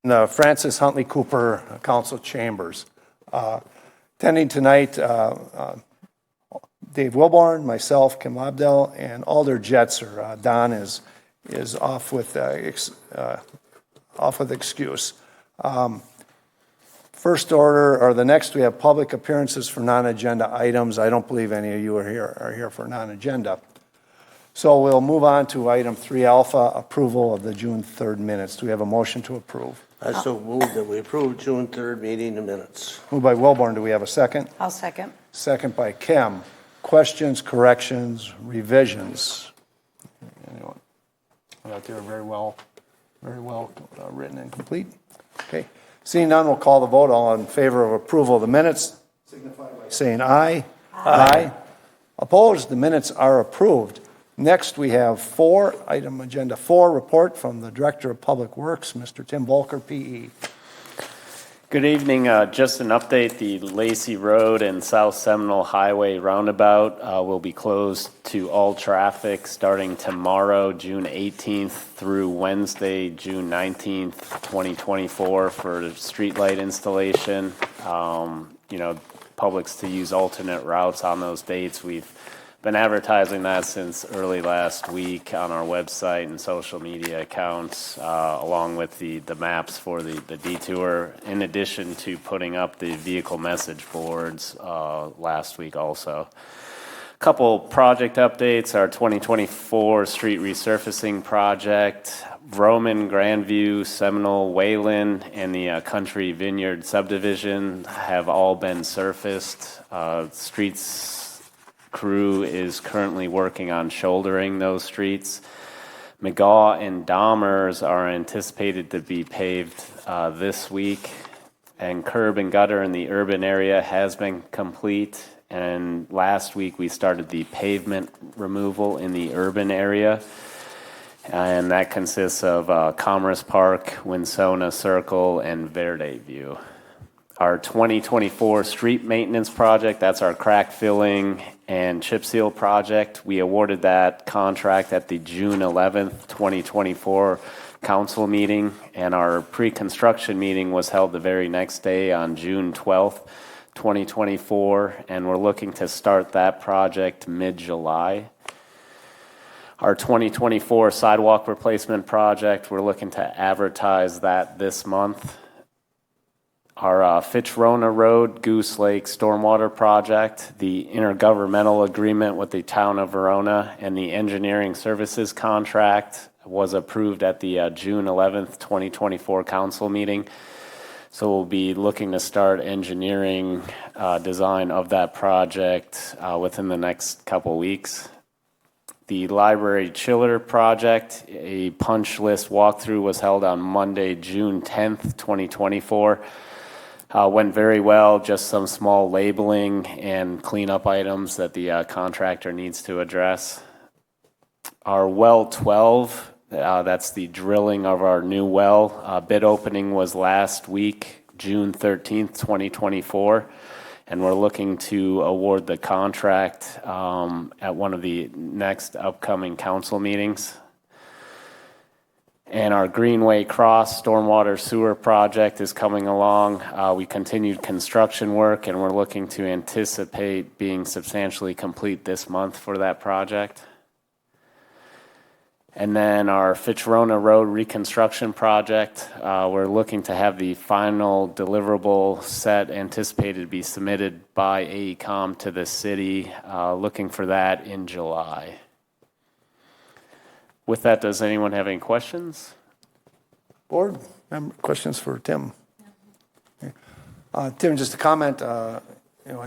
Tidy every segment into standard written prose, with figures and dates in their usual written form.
the Francis Huntley Cooper Council Chambers. Attending tonight, Dave Wilborn, myself, Kim Lobdell, and Alder Jetzer. Don is off with excuse. First order, or the next, we have public appearances for non-agenda items. I don't believe any of you are here for non-agenda. So we'll move on to item 3 alpha, approval of the June 3rd minutes. Do we have a motion to approve? I so move that we approve June 3rd meeting minutes. Moved by Wilborn. Do we have a second? I'll second. Second by Kim. Questions, corrections, revisions? Anyone? Out there, very well written and complete. Okay. Seeing none, we'll call the vote. All in favor of approval of the minutes, signify by saying aye. Aye. Opposed? The minutes are approved. Next, we have item agenda 4, report from the Director of Public Works, Mr. Tim Volker, PE. Good evening. Just an update. The Lacey Road and South Seminole Highway roundabout will be closed to all traffic starting tomorrow, June 18th through Wednesday, June 19th, 2024 for streetlight installation. Public's to use alternate routes on those dates. We've been advertising that since early last week on our website and social media accounts, along with the maps for the detour, in addition to putting up the vehicle message boards last week also. A couple project updates. Our 2024 street resurfacing project, Roman, Grandview, Seminole, Wayland, and the Country Vineyard subdivision have all been surfaced. Streets crew is currently working on shouldering those streets. McGaw and Dahmers are anticipated to be paved this week, and curb and gutter in the urban area has been complete. And last week we started the pavement removal in the urban area, and that consists of Commerce Park, Winsona Circle, and Verde View. Our 2024 street maintenance project, that's our crack filling and chip seal project. We awarded that contract at the June 11th, 2024 council meeting, and our pre-construction meeting was held the very next day on June 12th, 2024, and we're looking to start that project mid-July. Our 2024 sidewalk replacement project, we're looking to advertise that this month. Our Fitchburg Road, Goose Lake Stormwater Project, the intergovernmental agreement with the town of Verona, and the engineering services contract was approved at the June 11th, 2024 council meeting. So we'll be looking to start engineering design of that project within the next couple weeks. The library chiller project, a punch list walkthrough was held on Monday, June 10th, 2024. Went very well, just some small labeling and cleanup items that the contractor needs to address. Our well 12, that's the drilling of our new well. Bid opening was last week, June 13th, 2024, and we're looking to award the contract at one of the next upcoming council meetings. And our Greenway Cross Stormwater Sewer project is coming along. We continued construction work, and we're looking to anticipate being substantially complete this month for that project. And then our Fitchburg Road reconstruction project, we're looking to have the final deliverable set anticipated to be submitted by AECom to the city, looking for that in July. With that, does anyone have any questions? Board, questions for Tim? Okay. Tim, just a comment. I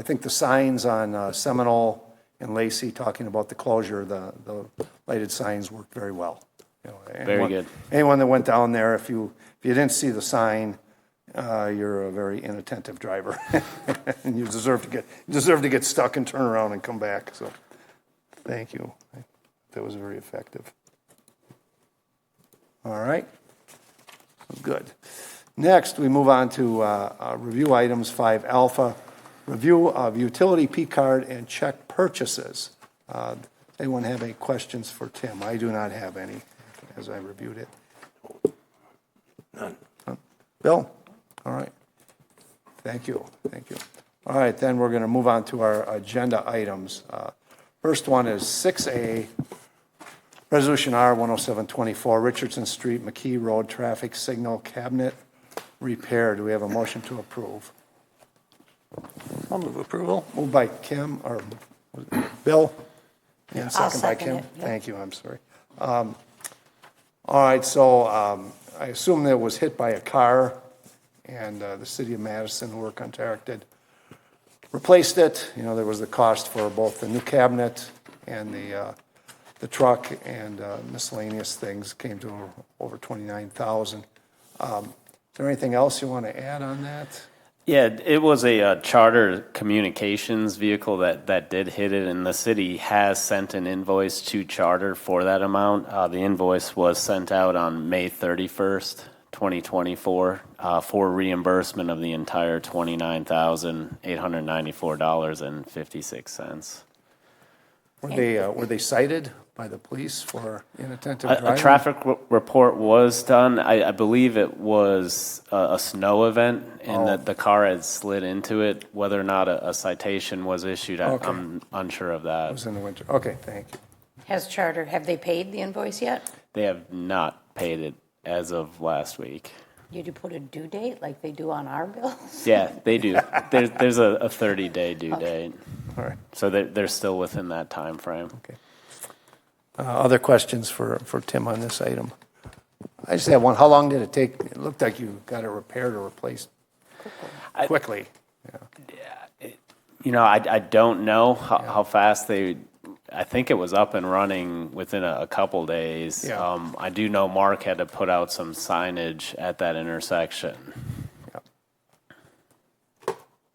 think the signs on Seminole and Lacey talking about the closure, the lighted signs worked very well. Very good. Anyone that went down there, if you didn't see the sign, you're a very inattentive driver, and you deserve to get stuck and turn around and come back. So, thank you. That was very effective. All right. Good. Next, we move on to review items 5 alpha, review of utility P card and check purchases. Anyone have any questions for Tim? I do not have any as I reviewed it. None. Bill? All right. Thank you. Thank you. All right, then we're going to move on to our agenda items. First one is 6A, Resolution R-10724, Richardson Street, McKee Road Traffic Signal Cabinet Repair. Do we have a motion to approve? I'll move approval. Moved by Kim, or Bill? And I'll second by second Kim? it, yep. Thank you, I'm sorry. All right, so I assume that it was hit by a car, and the city of Madison, who were contracted, replaced it. You know, there was the cost for both the new cabinet and the truck, and miscellaneous things came to over $29,000. Is there anything else you want to add on that? Yeah, it was a charter communications vehicle that did hit it, and the city has sent an invoice to charter for that amount. The invoice was sent out on May 31st, 2024, for reimbursement of the entire $29,894.56. Were they cited by the police for inattentive driving? A traffic report was done. I believe it was a snow event, and that the car had slid into it. Whether or not a citation was issued, I'm unsure of It that. was in the winter. Okay, thank you. Has Charter, have they paid the invoice yet? They have not paid it as of last week. Did you put a due date like they do on our bills? Yeah, they do. There's a 30-day due date, All right, so they're still within that time frame. okay. Other questions for Tim on this item? I just have one. How long did it take? It looked like you got it repaired or replaced quickly. You know, I don't know how fast they. I think it was up and running within a couple days. Yeah. I do know Mark had to put out some signage at that intersection. Yep.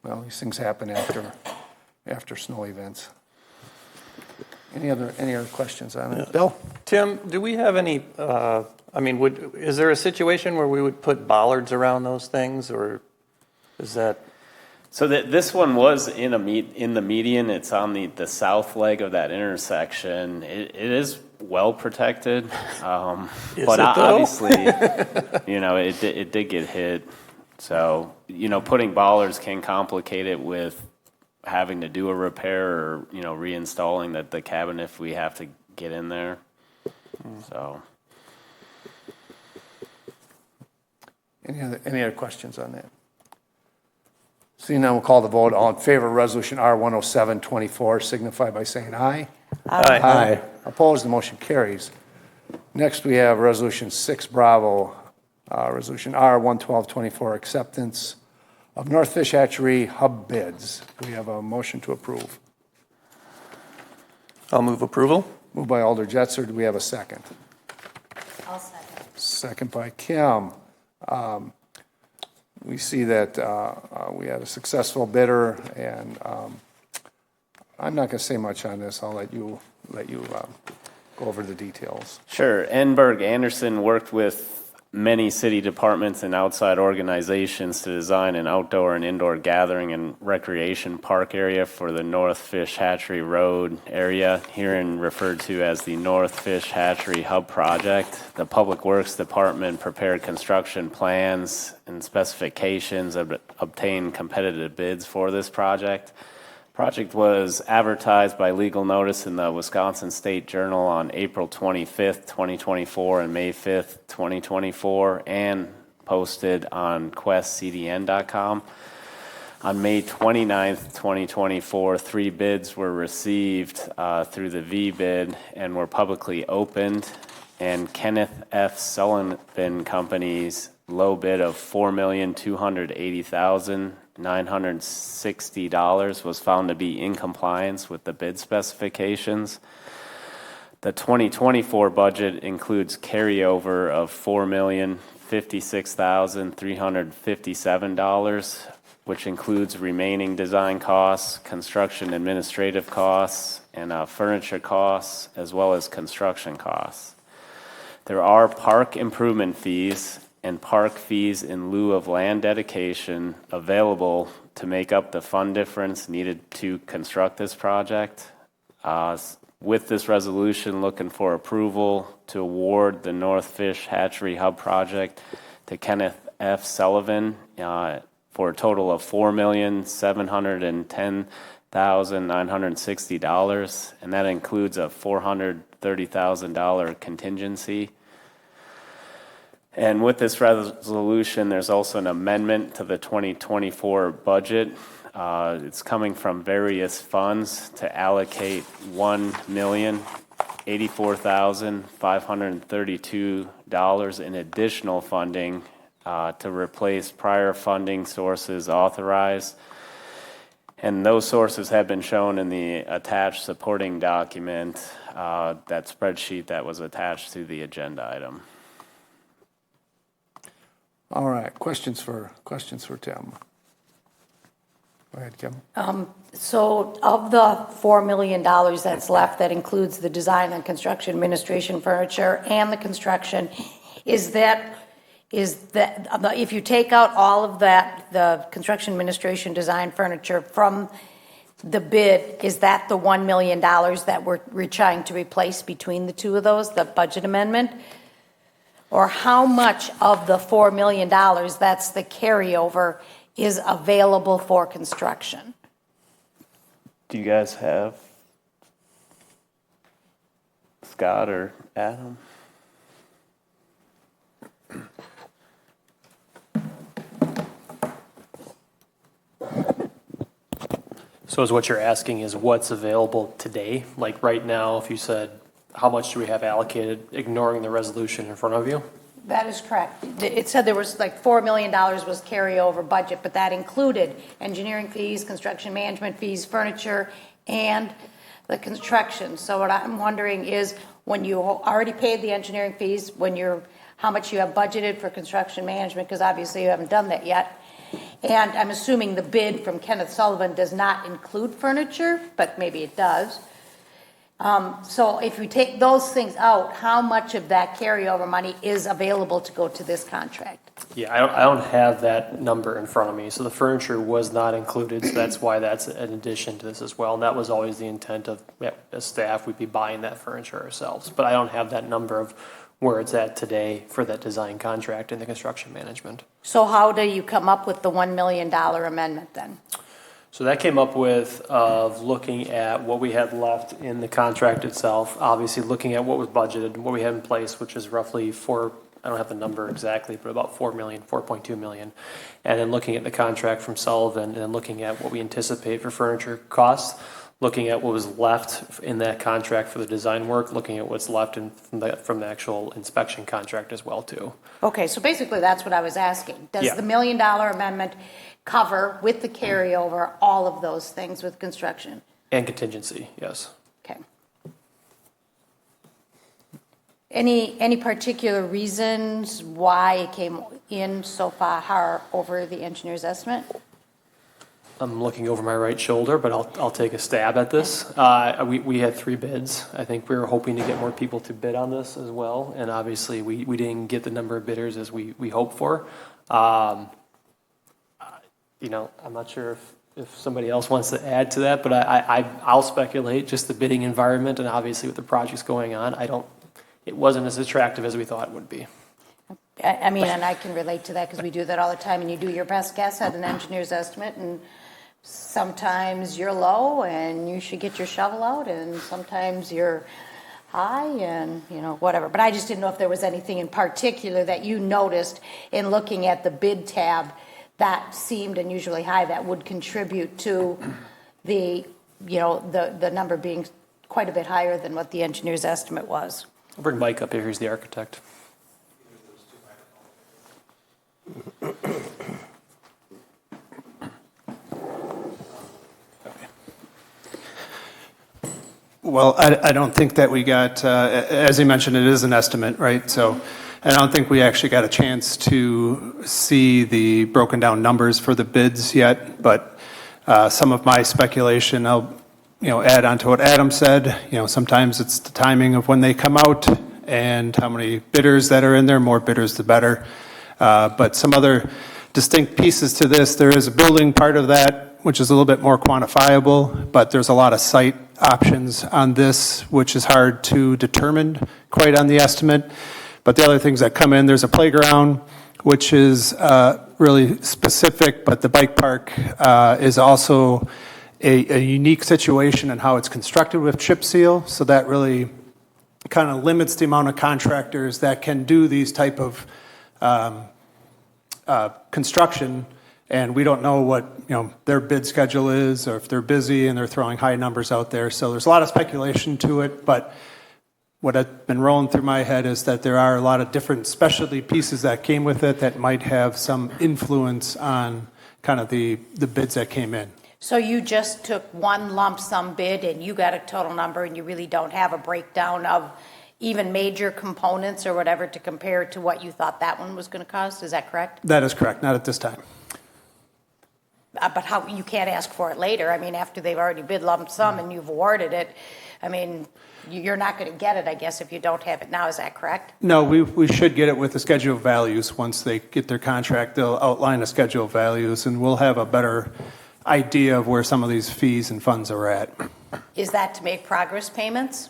Well, these things happen after snow events. Any other questions on it? Bill? Tim, do we have any, is there a situation where we would put bollards around those things, or is that? So this one was in the median. It's on the south leg of that intersection. It is well protected, but obviously, you know, it did get hit. So, you know, putting bollards can complicate it with having to do a repair or, you know, reinstalling the cabinet if we have to get in there. So, Any other questions on that? Seeing none, we'll call the vote. All in favor of Resolution R-10724 signify by saying aye. Aye. Opposed, the motion carries. Next, we have Resolution 6 Bravo, Resolution R-11224, acceptance of North Fish Hatchery hub bids. Do we have a motion to approve? I'll move approval. Moved by Alder Jetser. Do we have a second? I'll second. Second by Kim. We see that we had a successful bidder, and I'm not going to say much on this. I'll let you go over the details. sure. Enberg Anderson worked with many city departments and outside organizations to design an outdoor and indoor gathering and recreation park area for the North Fish Hatchery Road area, herein referred to as the North Fish Hatchery Hub Project. The Public Works Department prepared construction plans and specifications, obtained competitive bids for this project. Project was advertised by legal notice in the Wisconsin State Journal on April 25th, 2024 and May 5th, 2024, and posted on questcdn.com. On May 29th, 2024, 3 bids were received through the V-bid and were publicly opened, and Kenneth F. Sullivan Company's low bid of $4,280,960 was found to be in compliance with the bid specifications. The 2024 budget includes carryover of $4,056,357, which includes remaining design costs, construction administrative costs, and furniture costs, as well as construction costs. There are park improvement fees and park fees in lieu of land dedication available to make up the fund difference needed to construct this project. With this resolution, looking for approval to award the North Fish Hatchery Hub project to Kenneth F. Sullivan for a total of $4,710,960, and that includes a $430,000 contingency. And with this resolution, there's also an amendment to the 2024 budget. It's coming from various funds to allocate $1,084,532 in additional funding to replace prior funding sources authorized. And those sources have been shown in the attached supporting document, that spreadsheet that was attached to the agenda item. All right, questions for Tim? Go ahead, Kim. So of the $4 million that's left, that includes the design and construction administration furniture and the construction, is that if you take out all of that, the construction administration design furniture from the bid, is that the $1 million that we're trying to replace between the two of those, the budget amendment? Or how much of the $4 million, that's the carryover, is available for construction? Do you guys have Scott or Adam? So is what you're asking is what's available today? Like right now, if you said, how much do we have allocated, ignoring the resolution in front of you? That is correct. It said there was like $4 million was carryover budget, but that included engineering fees, construction management fees, furniture, and the construction. So what I'm wondering is, when you already paid the engineering fees, how much you have budgeted for construction management, because obviously you haven't done that yet. And I'm assuming the bid from Kenneth Sullivan does not include furniture, but maybe it does. So if we take those things out, how much of that carryover money is available to go to this contract? Yeah, I don't have that number in front of me. So the furniture was not included, so that's why that's an addition to this as well. And that was always the intent of, as staff, we'd be buying that furniture ourselves. But I don't have that number of where it's at today for that design contract and the construction management. So how do you come up with the $1 million amendment then? So that came up with of looking at what we had left in the contract itself, obviously looking at what was budgeted and what we had in place, which is roughly I don't have the number exactly, but about 4.2 million. And then looking at the contract from Sullivan and then looking at what we anticipate for furniture costs, looking at what was left in that contract for the design work, looking at what's left from the actual inspection contract as well too. Okay, so basically that's what I was asking. Does Yeah. the $1 million amendment cover with the carryover all of those things with construction? And contingency, yes. Okay. Any particular reasons why it came in so far over the engineer's estimate? I'm looking over my right shoulder, but I'll take a stab at this. We had 3 bids. I think we were hoping to get more people to bid on this as well, and obviously we didn't get the number of bidders as we hoped for. I'm not sure if somebody else wants to add to that, but I'll speculate just the bidding environment and obviously with the projects going on, it wasn't as attractive as we thought it would be. I mean, and I can relate to that because we do that all the time, and you do your best guess at an engineer's estimate, and sometimes you're low and you should get your shovel out, and sometimes you're high and, whatever. But I just didn't know if there was anything in particular that you noticed in looking at the bid tab that seemed unusually high that would contribute to the number being quite a bit higher than what the engineer's estimate was. I'll bring Mike up here. He's the architect. Well, I don't think that we got, as you mentioned, it is an estimate, right? So I don't think we actually got a chance to see the broken down numbers for the bids yet, but some of my speculation, I'll add on to what Adam said. Sometimes it's the timing of when they come out and how many bidders that are in there. More bidders, the better. But some other distinct pieces to this, there is a building part of that, which is a little bit more quantifiable, but there's a lot of site options on this, which is hard to determine quite on the estimate. But the other things that come in, there's a playground, which is really specific, but the bike park is also a unique situation in how it's constructed with chip seal, so that really kind of limits the amount of contractors that can do these type of construction, and we don't know what their bid schedule is, or if they're busy and they're throwing high numbers out there. So there's a lot of speculation to it, but what I've been rolling through my head is that there are a lot of different specialty pieces that came with it that might have some influence on kind of the bids that came in. So you just took one lump sum bid and you got a total number, and you really don't have a breakdown of even major components or whatever to compare to what you thought that one was going to cost? Is that correct? That is correct, not at this time. But how, you can't ask for it later. I mean, after they've already bid lump sum and you've awarded it, I mean, you're not going to get it, I guess, if you don't have it now. Is that correct? No, we should get it with the schedule of values. Once they get their contract, they'll outline a schedule of values, and we'll have a better idea of where some of these fees and funds are at. Is that to make progress payments?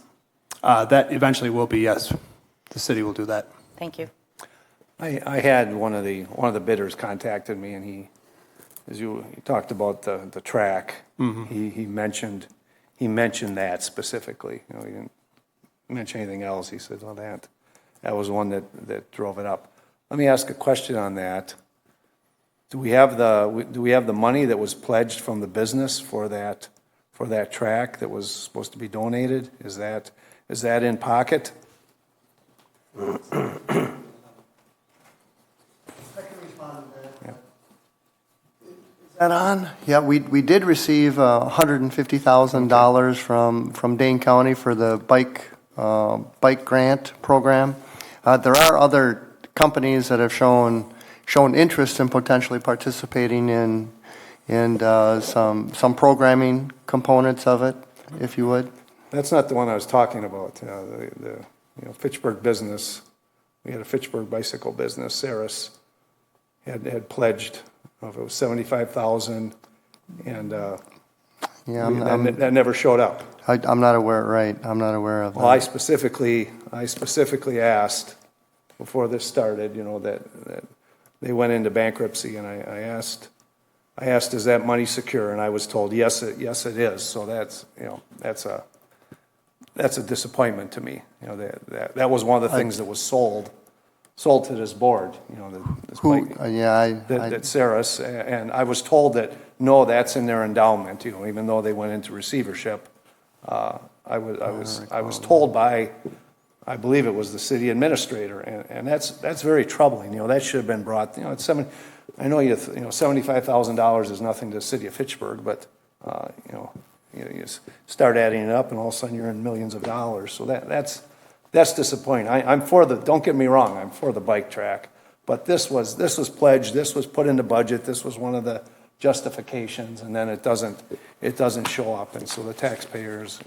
That eventually will be, yes. The city will do that. Thank you. I had one of the bidders contacted me, and he talked about the track. He mentioned that specifically. He didn't mention anything else. He said, well, that was one that drove it up. Let me ask a question on that. Do we have the money that was pledged from the business for that track that was supposed to be donated? Is that in pocket? Is that on? Yeah, we did receive $150,000 from Dane County for the bike grant program. There are other companies that have shown interest in potentially participating in some programming components of it, if you would. That's not the one I was talking about. The Fitchburg business. We had a Fitchburg bicycle business. Saris had pledged. If it was $75,000, and that never showed up. I'm not aware. Right, I'm not aware of that. Well, I specifically asked before this started. That they went into bankruptcy, and I asked, is that money secure? And I was told yes, it is. So that's a disappointment to me. That was one of the things that was sold to this board, that's Saris, and I was told that no, that's in their endowment, even though they went into receivership. I was told by, I believe it was the city administrator, and that's very troubling. That should have been brought. I know $75,000 is nothing to the city of Fitchburg, but you start adding it up, and all of a sudden you're in millions of dollars. So that's disappointing. I'm for don't get me wrong, I'm for the bike track, but this was pledged, this was put in the budget, this was one of the justifications, and then it doesn't show up, and so the taxpayers,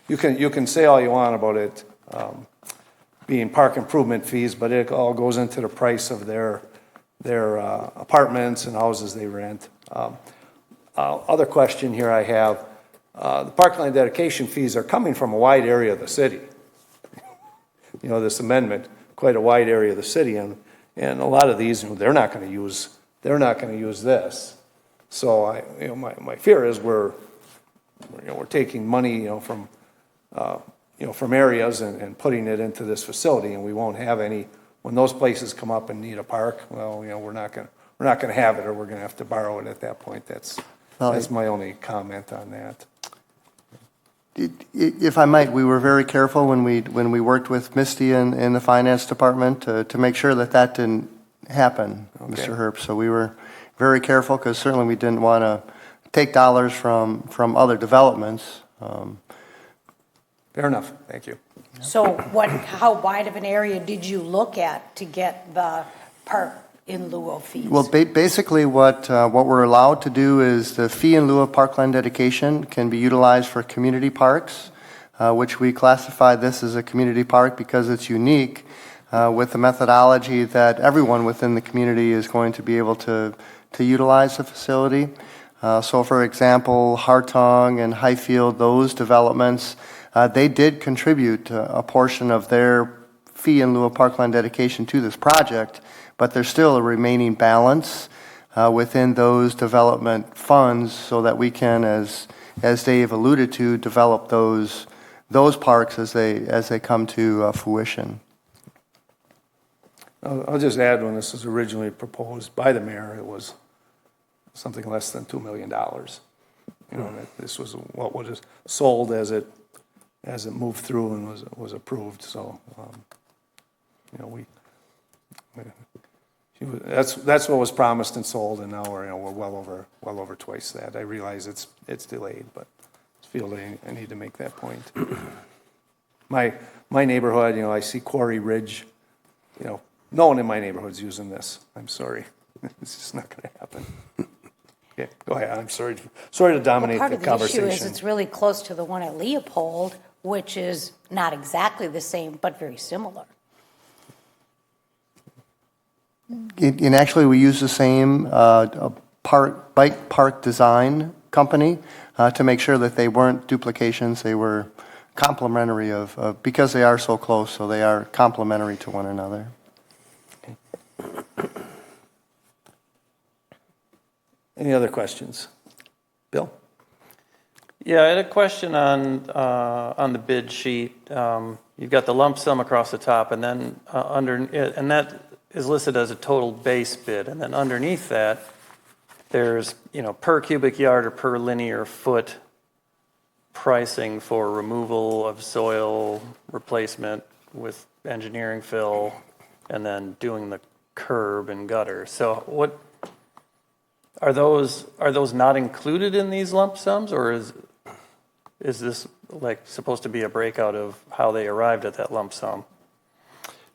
you can say all you want about it being park improvement fees, but it all goes into the price of their apartments and houses they rent. Other question here I have, the parkland dedication fees are coming from a wide area of the city. This amendment, quite a wide area of the city, and a lot of these, they're not going to use this. So my fear is we're taking money from areas and putting it into this facility, and we won't have any when those places come up and need a park. Well, we're not going to have it, or we're going to have to borrow it at that point. That's my only comment on that. If I might, we were very careful when we worked with Misty in the finance department to make sure that didn't happen, okay. Mr. Herb. So we were very careful because certainly we didn't want to take dollars from other developments. Fair enough. Thank you. So how wide of an area did you look at to get the park in lieu of fees? Well, basically what we're allowed to do is the fee in lieu of parkland dedication can be utilized for community parks, which we classify this as a community park because it's unique with the methodology that everyone within the community is going to be able to utilize the facility. So for example, Hartong and Highfield, those developments, they did contribute a portion of their fee in lieu of parkland dedication to this project, but there's still a remaining balance within those development funds so that we can, as Dave alluded to, develop those parks as they come to fruition. I'll just add, when this was originally proposed by the mayor, it was something less than $2 million. You know, that this was what was sold as it moved through and was approved. So, you know, that's what was promised and sold, and now we're well over twice that. I realize it's delayed, but I feel I need to make that point. My neighborhood, you know, I see Quarry Ridge. You know, no one in my neighborhood's using this. I'm sorry, it's just not going to happen. Okay, go ahead. I'm sorry to dominate Part the of the conversation. issue is it's really close to the one at Leopold, which is not exactly the same, but very similar. And actually, we use the same bike park design company to make sure that they weren't duplications. They were complementary because they are so close, so they are complementary to one another. Any other questions? Bill? Yeah, I had a question on the bid sheet. You've got the lump sum across the top, and then and that is listed as a total base bid, and then underneath that, there's, you know, per cubic yard or per linear foot pricing for removal of soil replacement with engineering fill, and then doing the curb and gutter. So what are those not included in these lump sums, or is this like supposed to be a breakout of how they arrived at that lump sum?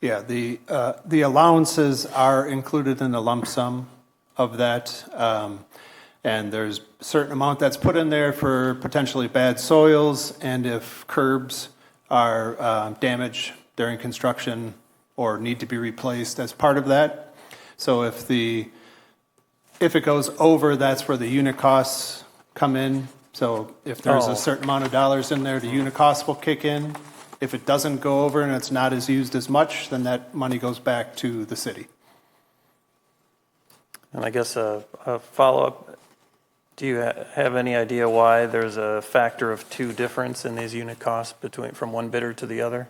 Yeah, the allowances are included in the lump sum of that, and there's a certain amount that's put in there for potentially bad soils, and if curbs are damaged during construction or need to be replaced as part of that. So if it goes over, that's where the unit costs come in. So if there's a certain amount of dollars in there, the unit costs will kick in. If it doesn't go over and it's not as used as much, then that money goes back to the city. And I guess a follow-up, do you have any idea why there's a factor of 2 difference in these unit costs from one bidder to the other?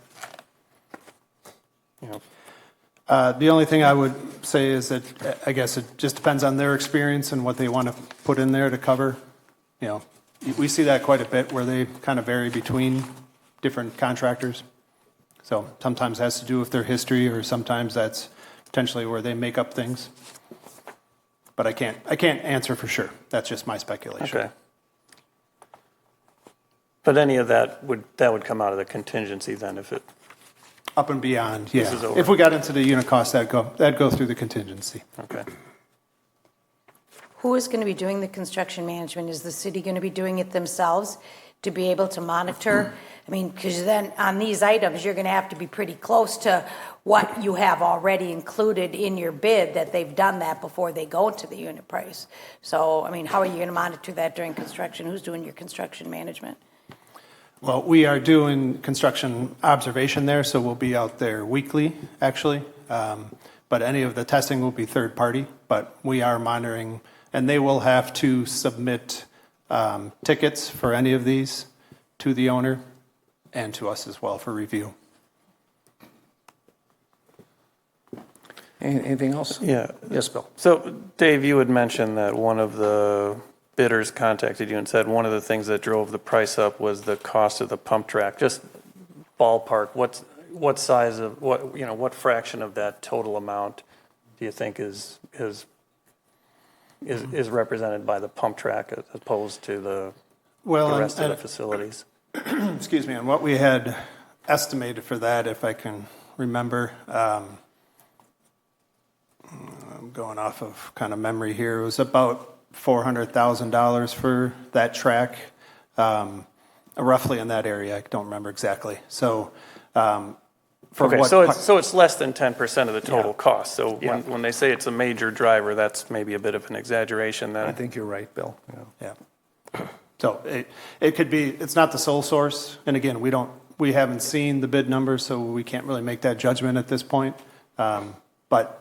You know. The only thing I would say is that I guess it just depends on their experience and what they want to put in there to cover. You know, we see that quite a bit where they kind of vary between different contractors. So sometimes it has to do with their history, or sometimes that's potentially where they make up things. But I can't answer for sure. That's just my speculation. Okay. But any of that would come out of the contingency then, if it. Up and beyond, yeah. This is over. If we got into the unit cost, that'd go through the contingency. Okay. Who is going to be doing the construction management? Is the city going to be doing it themselves to be able to monitor? I mean, because then on these items, you're going to have to be pretty close to what you have already included in your bid, that they've done that before they go to the unit price. So, I mean, how are you going to monitor that during construction? Who's doing your construction management? Well, we are doing construction observation there, so we'll be out there weekly, actually. But any of the testing will be third party, but we are monitoring, and they will have to submit tickets for any of these to the owner and to us as well for review. Anything else? Yeah. Yes, Bill. So, Dave, you had mentioned that one of the bidders contacted you and said one of the things that drove the price up was the cost of the pump track. Just ballpark, what size of what fraction of that total amount do you think is represented by the pump track as opposed to the rest of the facilities? Excuse me, and what we had estimated for that, if I can remember, I'm going off of kind of memory here, it was about $400,000 for that track, roughly in that area. I don't remember exactly. So, so it's less than 10% of the total cost. So when they say it's a major driver, that's maybe a bit of an exaggeration. Then I think you're right, Bill. Yeah. So it could be. It's not the sole source, and again, we haven't seen the bid numbers, so we can't really make that judgment at this point. But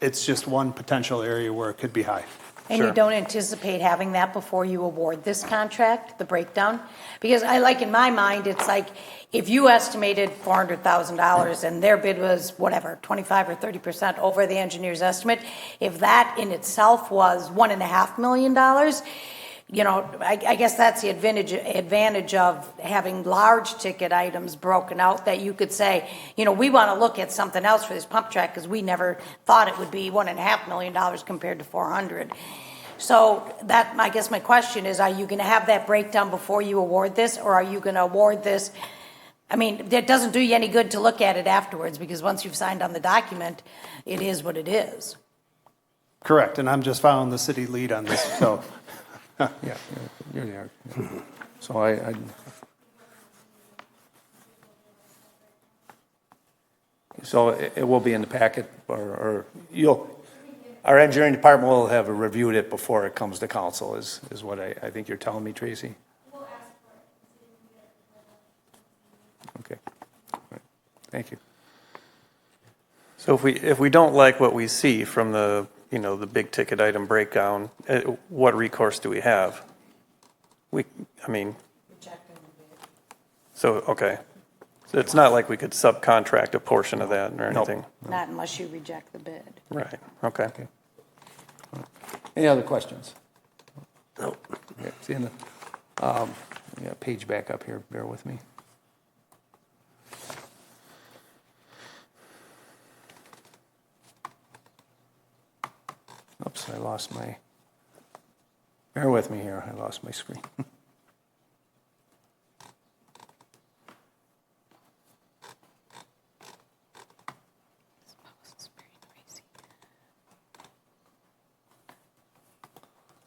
it's just one potential area where it could be high. And you don't anticipate having that before you award this contract, the breakdown? Because in my mind, it's like, if you estimated $400,000 and their bid was whatever, 25 or 30% over the engineer's estimate, if that in itself was $1.5 million, I guess that's the advantage of having large ticket items broken out, that you could say, we want to look at something else for this pump track because we never thought it would be $1.5 million compared to 400. So I guess my question is, are you going to have that breakdown before you award this, or are you going to award this? I mean, it doesn't do you any good to look at it afterwards, because once you've signed on the document, it is what it is. Correct, and I'm just following the city lead on this, so. Yeah, you're there. So so it will be in the packet, or our engineering department will have reviewed it before it comes to council, is what I think you're telling me, Tracy? We'll ask for it. Okay. All right. Thank you. So if we don't like what we see from the big ticket item breakdown, what recourse do we have? Okay. So it's not like we could subcontract a portion of that or anything? Not unless you reject the bid. Right, okay. Any other questions? No. Okay, see in the page back up here, bear with me. Oops, bear with me here, I lost my screen.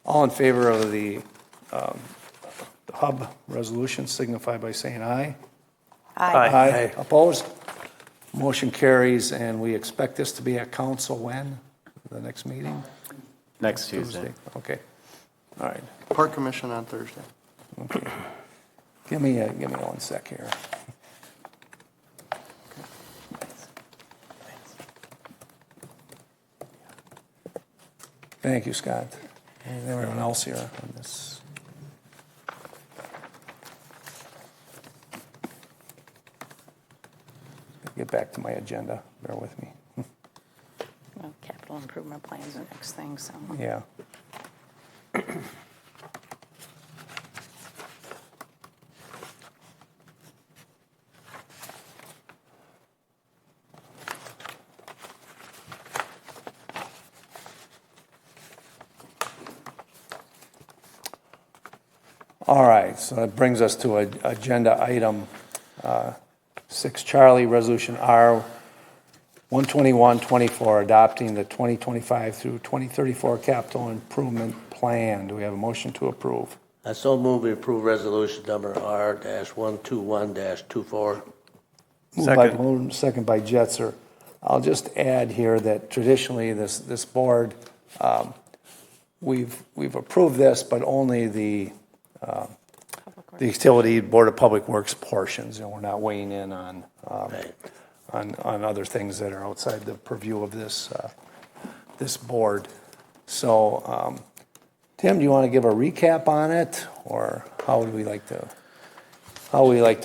All in favor of the hub resolution signify by saying aye. Aye. Opposed? Motion carries, and we expect this to be at council when? The next meeting? Next Tuesday. Okay. All right. Park Commission on Thursday. Okay. Give me 1 sec here. Thank you, Scott, and everyone else here on this. Get back to my agenda. Bear with me. Well, capital improvement plan is the next thing, so. Yeah. All right, so that brings us to agenda item 6 Charlie, Resolution R 12124, adopting the 2025 through 2034 capital improvement plan. Do we have a motion to approve? I so move we approve resolution number R-121-24. Second by Jetser. I'll just add here that traditionally this board, we've approved this, but only the utility Board of Public Works portions. We're not weighing in on other things that are outside the purview of this board. So, Tim, do you want to give a recap on it, or how would we like to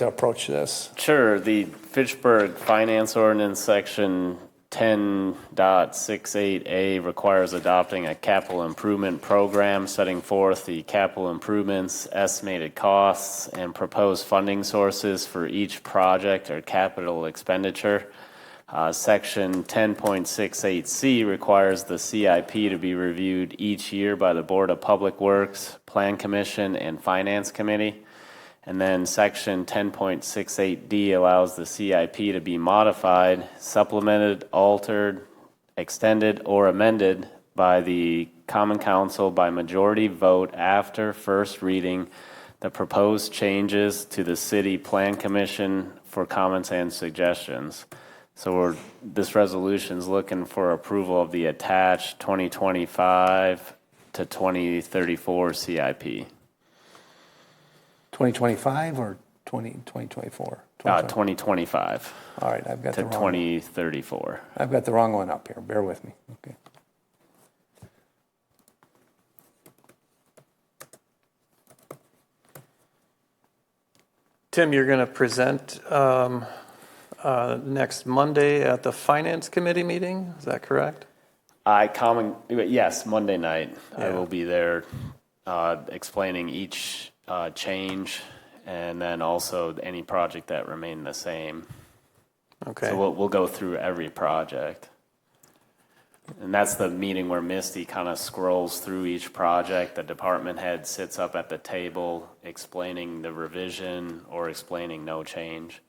approach this? Sure. The Fitchburg Finance Ordinance Section 10.68A requires adopting a capital improvement program setting forth the capital improvements, estimated costs, and proposed funding sources for each project or capital expenditure. Section 10.68C requires the CIP to be reviewed each year by the Board of Public Works, Plan Commission, and Finance Committee. And then Section 10.68D allows the CIP to be modified, supplemented, altered, extended, or amended by the Common Council by majority vote after first reading the proposed changes to the City Plan Commission for comments and suggestions. So this resolution is looking for approval of the attached 2025 to 2034 CIP. 2025 or 2024? 2025 All right, I've got to the wrong. 2034. I've got the wrong one up here. Bear with me. Okay. Tim, you're going to present next Monday at the Finance Committee meeting, is that correct? Yes, Monday night. I Yeah. will be there explaining each change and then also any project that remained the same. Okay. So we'll go through every project. And that's the meeting where Misty kind of scrolls through each project. The department head sits up at the table explaining the revision or explaining no change.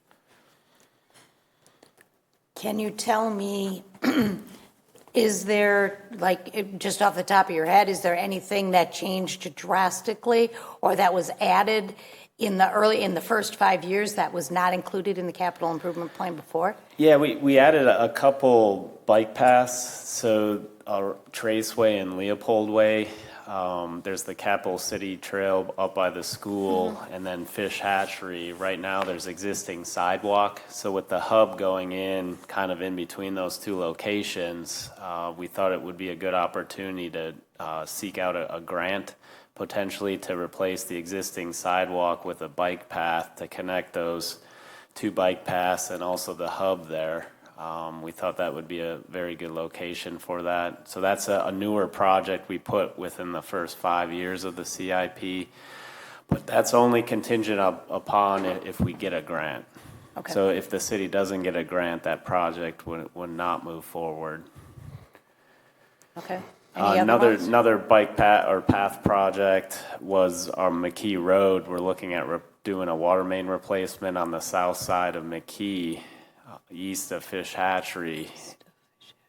Can you tell me, is there, like, just off the top of your head, is there anything that changed drastically or that was added in the first 5 years that was not included in the capital improvement plan before? Yeah, we added a couple bike paths. So Traceway and Leopold Way. There's the Capital City Trail up by the school, and then Fish Hatchery. Right now, there's existing sidewalk. So with the hub going in, kind of in between those two locations, we thought it would be a good opportunity to seek out a grant, potentially to replace the existing sidewalk with a bike path to connect those two bike paths and also the hub there. We thought that would be a very good location for that. So that's a newer project we put within the first 5 years of the CIP, but that's only contingent upon if we get a grant. Okay. So if the city doesn't get a grant, that project would not move forward. Okay. Any other ones? Another bike path or path project was our McKee Road. We're looking at doing a water main replacement on the south side of McKee, east of Fish Hatchery.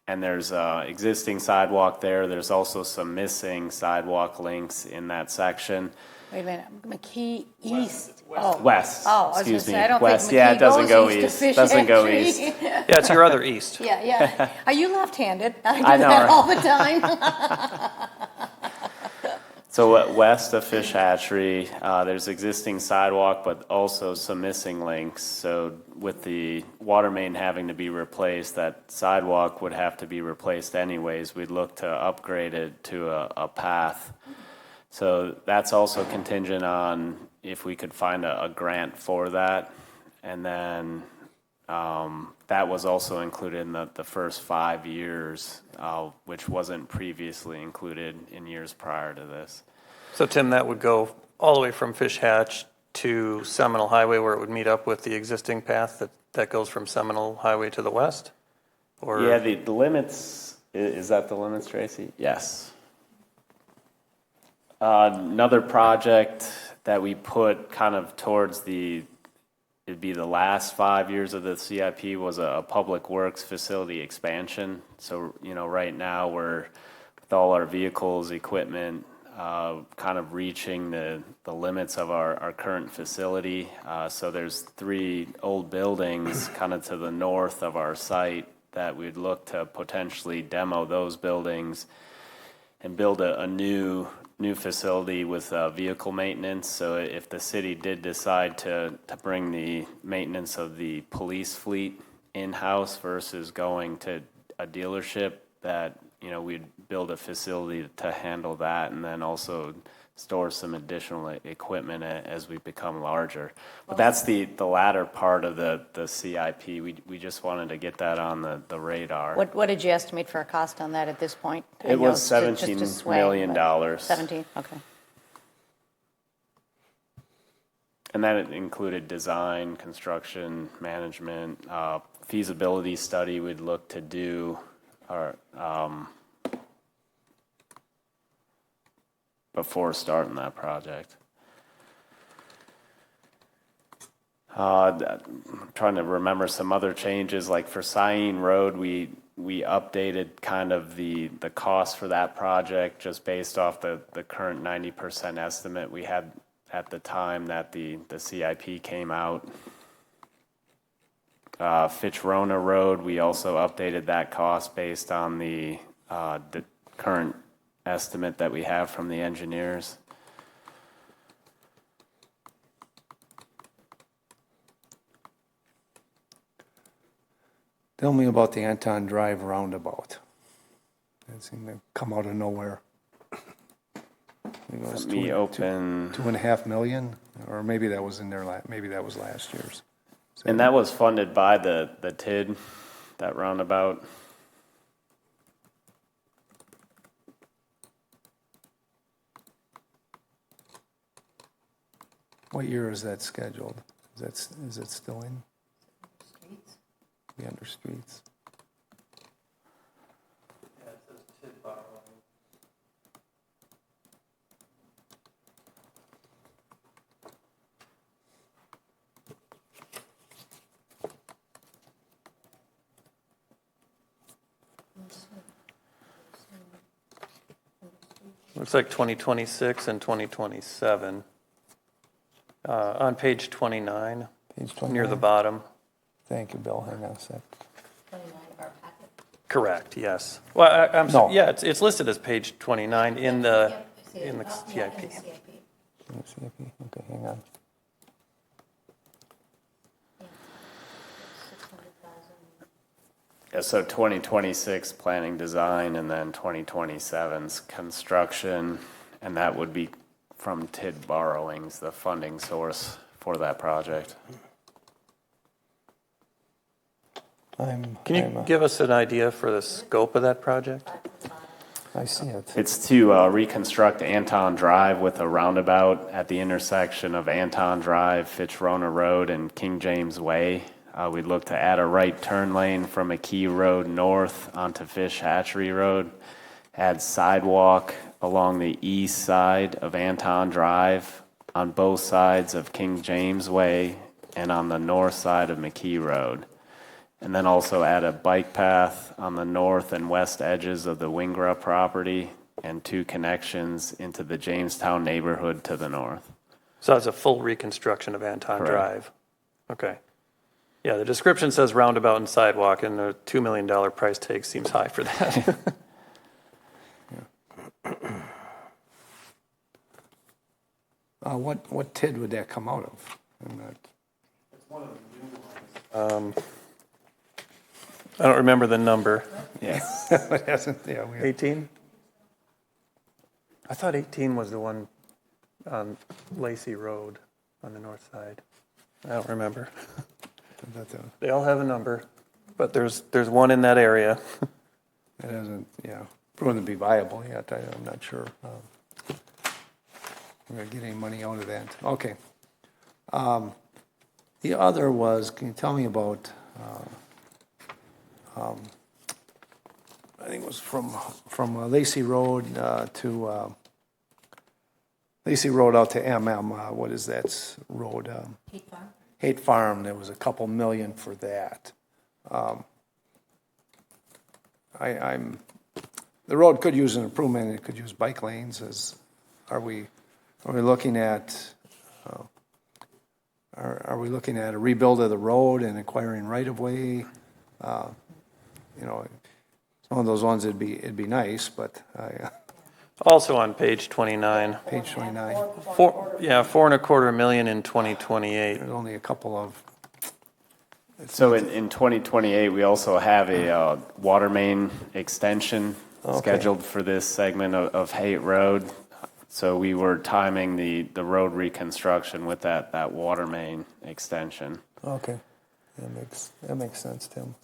And there's existing sidewalk there. There's also some missing sidewalk links in that section. Wait a minute, McKee East. West. Oh, I was excuse gonna me. say, I don't West. think Yeah, McKee it doesn't goes go east to east. Fish Doesn't go Hatchery. east. Yeah, it's your other east. Yeah. Are you left-handed? I do I know, that right? all the time. So west of Fish Hatchery, there's existing sidewalk, but also some missing links. So with the water main having to be replaced, that sidewalk would have to be replaced anyways. We'd look to upgrade it to a path. So that's also contingent on if we could find a grant for that. And then that was also included in the first 5 years, which wasn't previously included in years prior to this. So Tim, that would go all the way from Fish Hatch to Seminole Highway where it would meet up with the existing path that goes from Seminole Highway to the west? Or Yeah, the limits, is that the limits, Tracy? Yes. Another project that we put kind of towards it'd be the last 5 years of the CIP was a public works facility expansion. So, right now we're, with all our vehicles, equipment, kind of reaching the limits of our current facility. So there's 3 old buildings kind of to the north of our site that we'd look to potentially demo those buildings and build a new facility with vehicle maintenance. So if the city did decide to bring the maintenance of the police fleet in-house versus going to a dealership, that we'd build a facility to handle that and then also store some additional equipment as we become larger. But that's the latter part of the CIP. We just wanted to get that on the radar. What did you estimate for a cost on that at this point? It was $17 million. 17, okay. And that included design, construction, management, feasibility study we'd look to do, or before starting that project. I'm trying to remember some other changes, like for Cyene Road, we updated kind of the cost for that project just based off the current 90% estimate we had at the time that the CIP came out. Fitchburg Road, we also updated that cost based on the current estimate that we have from the engineers. Tell me about the Anton Drive roundabout. It seemed to come out of nowhere. I think it was Let me open. 2.5 million, or maybe that was in there, maybe that was last year's. And that was funded by the TID, that roundabout. What year is that scheduled? Is it still in? Streets. Be under streets. Looks like 2026 and 2027. On page 29, Page 29. near the bottom. Thank you, Bill. Hang on a sec. 29 of our packet. Correct, yes. Well, I'm No. sorry, yeah, it's listed as page 29 in the, Yep, I see it. in the Oh, yeah, in CIP. the CIP. Let me see okay, hang on. Yeah. 600,000. Yeah, so 2026 planning design and then 2027's construction, and that would be from TID borrowings, the funding source for that project. Can you give us an idea for the scope of that project? I see it. It's to reconstruct Anton Drive with a roundabout at the intersection of Anton Drive, Fitchburg Road, and King James Way. We'd look to add a right turn lane from McKee Road north onto Fish Hatchery Road, add sidewalk along the east side of Anton Drive on both sides of King James Way and on the north side of McKee Road. And then also add a bike path on the north and west edges of the Wingra property and 2 connections into the Jamestown neighborhood to the north. So that's a full reconstruction of Anton Correct. Drive? Okay. Yeah, the description says roundabout and sidewalk, and the $2 million price tag seems high for that. What TID would that come out of? I don't remember the number. Yes. It hasn't, yeah, 18? I thought 18 was the one on Lacey Road on the north side. I don't remember. They all have a number, but there's one in that area. It hasn't, proven to be viable yet. I'm not sure. We're going to get any money out of that. Okay. The other was, can you tell me about, I think it was from Lacey Road to, Lacey Road out to MM, what is that road? Heat farm. Haight Farm, there was a couple million for that. The road could use an improvement, it could use bike lanes. Are we looking at, are we looking at a rebuild of the road and acquiring right-of-way? It's one of those ones, it'd be nice, but, Also on page 29. page 29, 4.25 million in 2028. there's only a couple of, So in 2028, we also have a water main extension scheduled for this segment of Haight Road. So we were timing the road reconstruction with that water main extension. okay, that makes sense, Tim.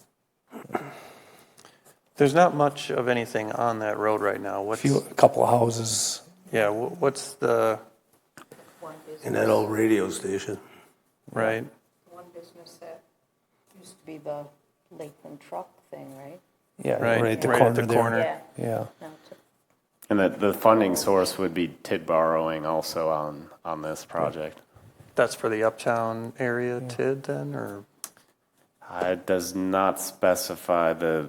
There's not much of anything on that road right now. A couple of houses. Yeah, what's the, One business. In that old radio station. right? One business that used to be the Lakeland truck thing, right? Yeah, Right, right at the right corner at the there. corner. Yeah. Yeah. Now it's a And the funding source would be TID borrowing also on this project. That's for the uptown area TID then, or? It does not specify the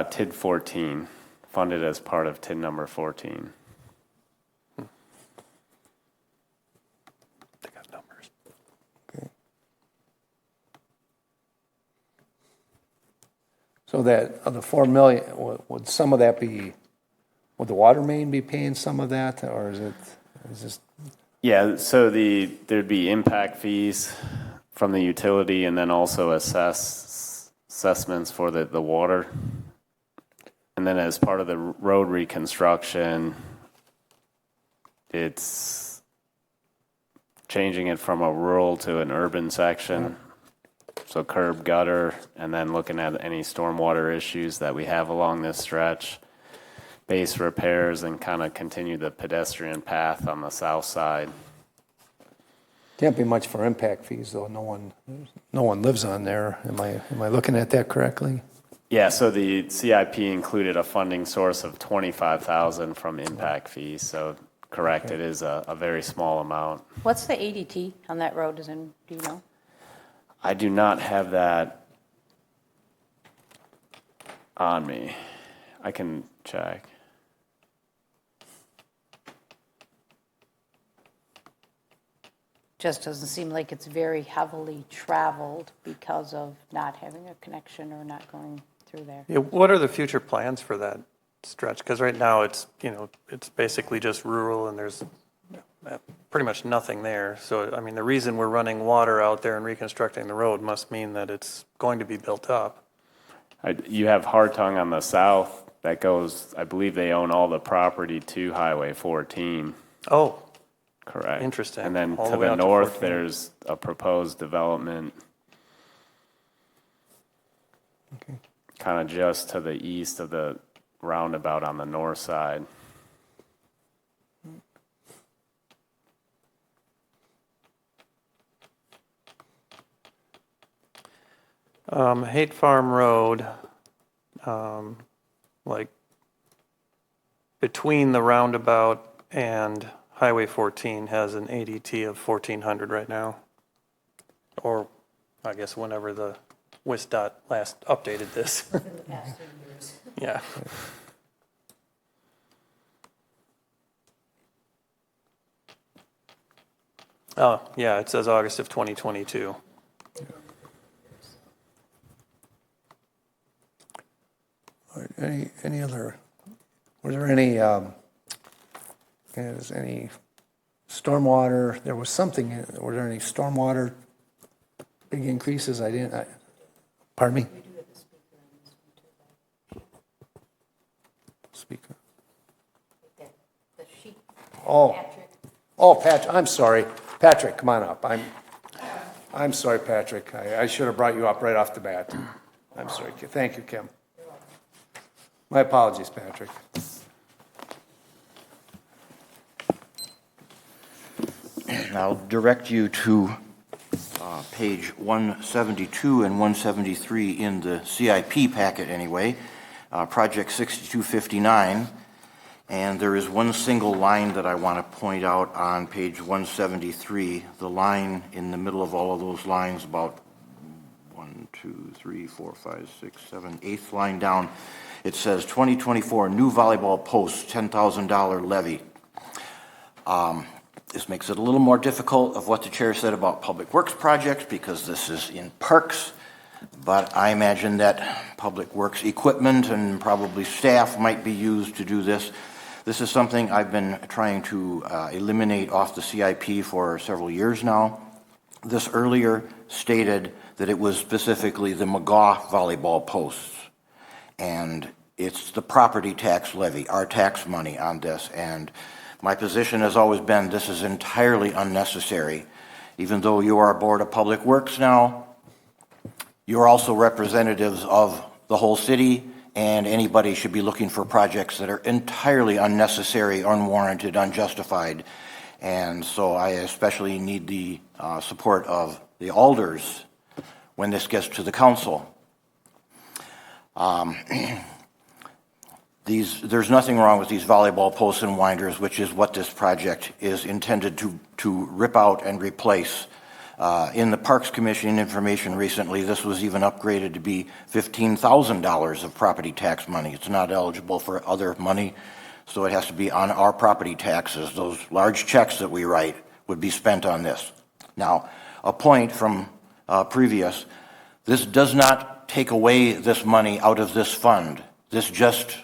TID 14, funded as part of TID number 14. They got numbers. Okay. So that, of the 4 million, would some of that be, would the water main be paying some of that, or is this, Yeah, so there'd be impact fees from the utility and then also assessments for the water. And then as part of the road reconstruction, it's changing it from a rural to an urban section. So curb, gutter, and then looking at any stormwater issues that we have along this stretch. Base repairs and kind of continue the pedestrian path on the south side. Can't be much for impact fees, though. No one lives on there. Am I looking at that correctly? Yeah, so the CIP included a funding source of $25,000 from impact fees. So correct, okay. It is a very small amount. What's the ADT on that road? Do you know? I do not have that on me. I can check. Just doesn't seem like it's very heavily traveled because of not having a connection or not going through there. Yeah, what are the future plans for that stretch? Because right now it's basically just rural and there's pretty much nothing there. So, I mean, the reason we're running water out there and reconstructing the road must mean that it's going to be built up. You have Hartung on the south that goes, I believe they own all the property to Highway 14. Oh. Correct. Interesting. And then all to the the north, there's a proposed development kind of just to the east of the roundabout on the north side. Haight Farm Road, like between the roundabout and Highway 14 has an ADT of 1,400 right now. Or I guess whenever the WISDOT last updated this. In the past 2 years. Yeah. Oh, yeah, it says August of 2022. All right, any other, were there any stormwater, there was something, were there any stormwater big increases? Pardon me? Speaker. The sheet. Oh. Patrick. Oh, Patrick, I'm sorry. Patrick, come on up. I'm sorry, Patrick. I should have brought you up right off the bat. I'm sorry. Thank you, Kim. My apologies, Patrick. I'll direct you to page 172 and 173 in the CIP packet anyway, project 6259. And there is one single line that I want to point out on page 173. The line in the middle of all of those lines, about 1, 2, 3, 4, 5, 6, 7, 8th line down, it says 2024 new volleyball post, $10,000 levy. This makes it a little more difficult of what the chair said about public works projects because this is in parks, but I imagine that public works equipment and probably staff might be used to do this. This is something I've been trying to eliminate off the CIP for several years now. This earlier stated that it was specifically the McGaw volleyball posts, and it's the property tax levy, our tax money on this, and my position has always been this is entirely unnecessary. Even though you are a board of public works now, you're also representatives of the whole city, and anybody should be looking for projects that are entirely unnecessary, unwarranted, unjustified. And so I especially need the support of the alders when this gets to the council. There's nothing wrong with these volleyball posts and winders, which is what this project is intended to rip out and replace. In the Parks Commission information recently, this was even upgraded to be $15,000 of property tax money. It's not eligible for other money, so it has to be on our property taxes. Those large checks that we write would be spent on this. Now, a point from previous, this does not take away this money out of this fund. This just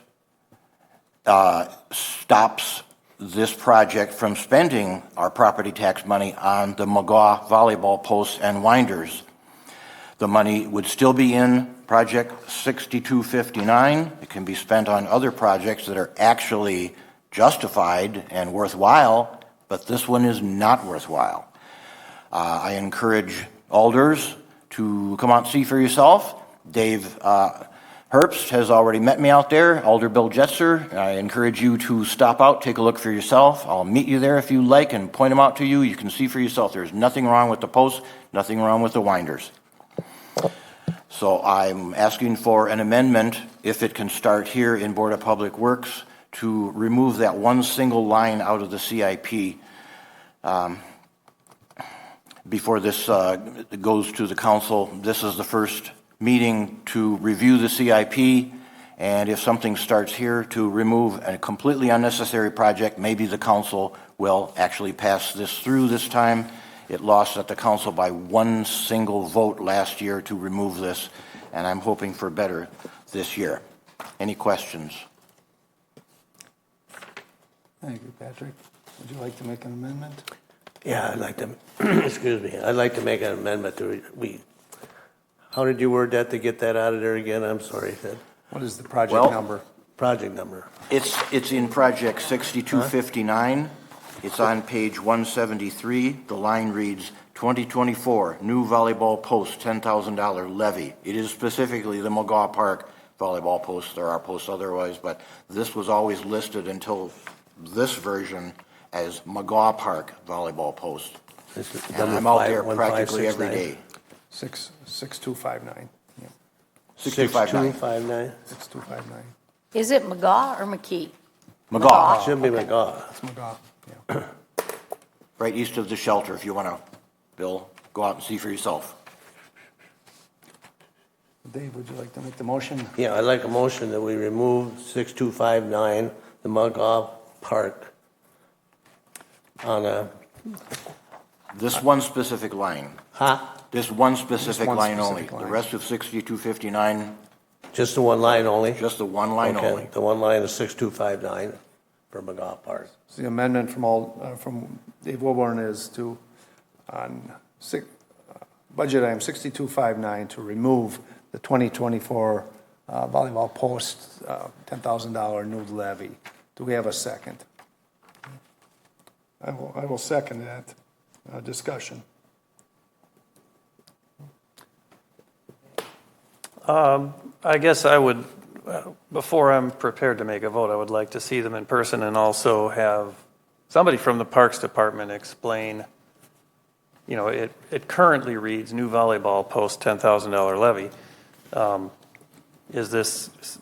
stops this project from spending our property tax money on the McGaw volleyball posts and winders. The money would still be in project 6259. It can be spent on other projects that are actually justified and worthwhile, but this one is not worthwhile. I encourage alders to come out and see for yourself. Dave Herbst has already met me out there, Alder Bill Jetzer. I encourage you to stop out, take a look for yourself. I'll meet you there if you like and point them out to you. You can see for yourself. There's nothing wrong with the posts, nothing wrong with the winders. So I'm asking for an amendment, if it can start here in Board of Public Works, to remove that one single line out of the CIP before this goes to the council. This is the first meeting to review the CIP, and if something starts here, to remove a completely unnecessary project. Maybe the council will actually pass this through this time. It lost at the council by one single vote last year to remove this, and I'm hoping for better this year. Any questions? Thank you, Patrick. Would you like to make an amendment? Yeah, I'd like to, excuse me, I'd like to make an amendment to, how did you word that to get that out of there again? I'm sorry, Ted. What is the project Well- number? Project number. It's in project 6259. It's on page 173. The line reads, 2024 new volleyball post, $10,000 levy. It is specifically the McGaw Park volleyball posts. There are posts otherwise, but this was always listed until this version as McGaw Park volleyball post. And I'm out there practically every day. 6259. Yeah. 6259. 6259. 6259. Is it McGaw or McKee? McGaw, Should be McGaw. It's McGaw. Yeah. right east of the shelter. If you want to, Bill, go out and see for yourself. Dave, would you like to make the motion? Yeah, I'd like a motion that we remove 6259, the McGaw Park, on a, This one specific line. This one specific one line specific only. line. The rest of 6259, just the one line only? just the one line Okay, only. the one line is 6259 for McGaw Park. So the amendment from Dave Wilborn is to, budget item 6259, to remove the 2024 volleyball post $10,000 new levy. Do we have a second? I will second that discussion. I guess I would, before I'm prepared to make a vote, I would like to see them in person and also have somebody from the Parks Department explain, you know, it currently reads new volleyball post $10,000 levy. Is this,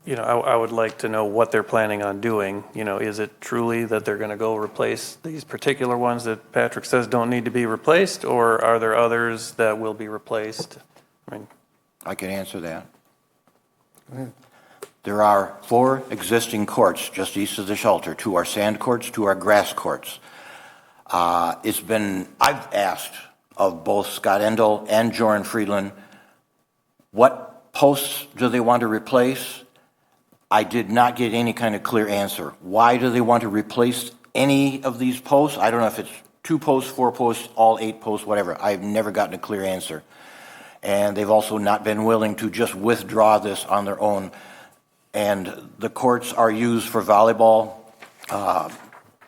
you know, I would like to know what they're planning on doing. You know, is it truly that they're going to go replace these particular ones that Patrick says don't need to be replaced, or are there others that will be replaced? I mean, I can answer that. Go ahead. There are 4 existing courts just east of the shelter. 2 are sand courts, 2 are grass courts. I've asked of both Scott Endel and Joran Friedland, what posts do they want to replace? I did not get any kind of clear answer. Why do they want to replace any of these posts? I don't know if it's 2 posts, 4 posts, all 8 posts, whatever. I've never gotten a clear answer. And they've also not been willing to just withdraw this on their own. And the courts are used for volleyball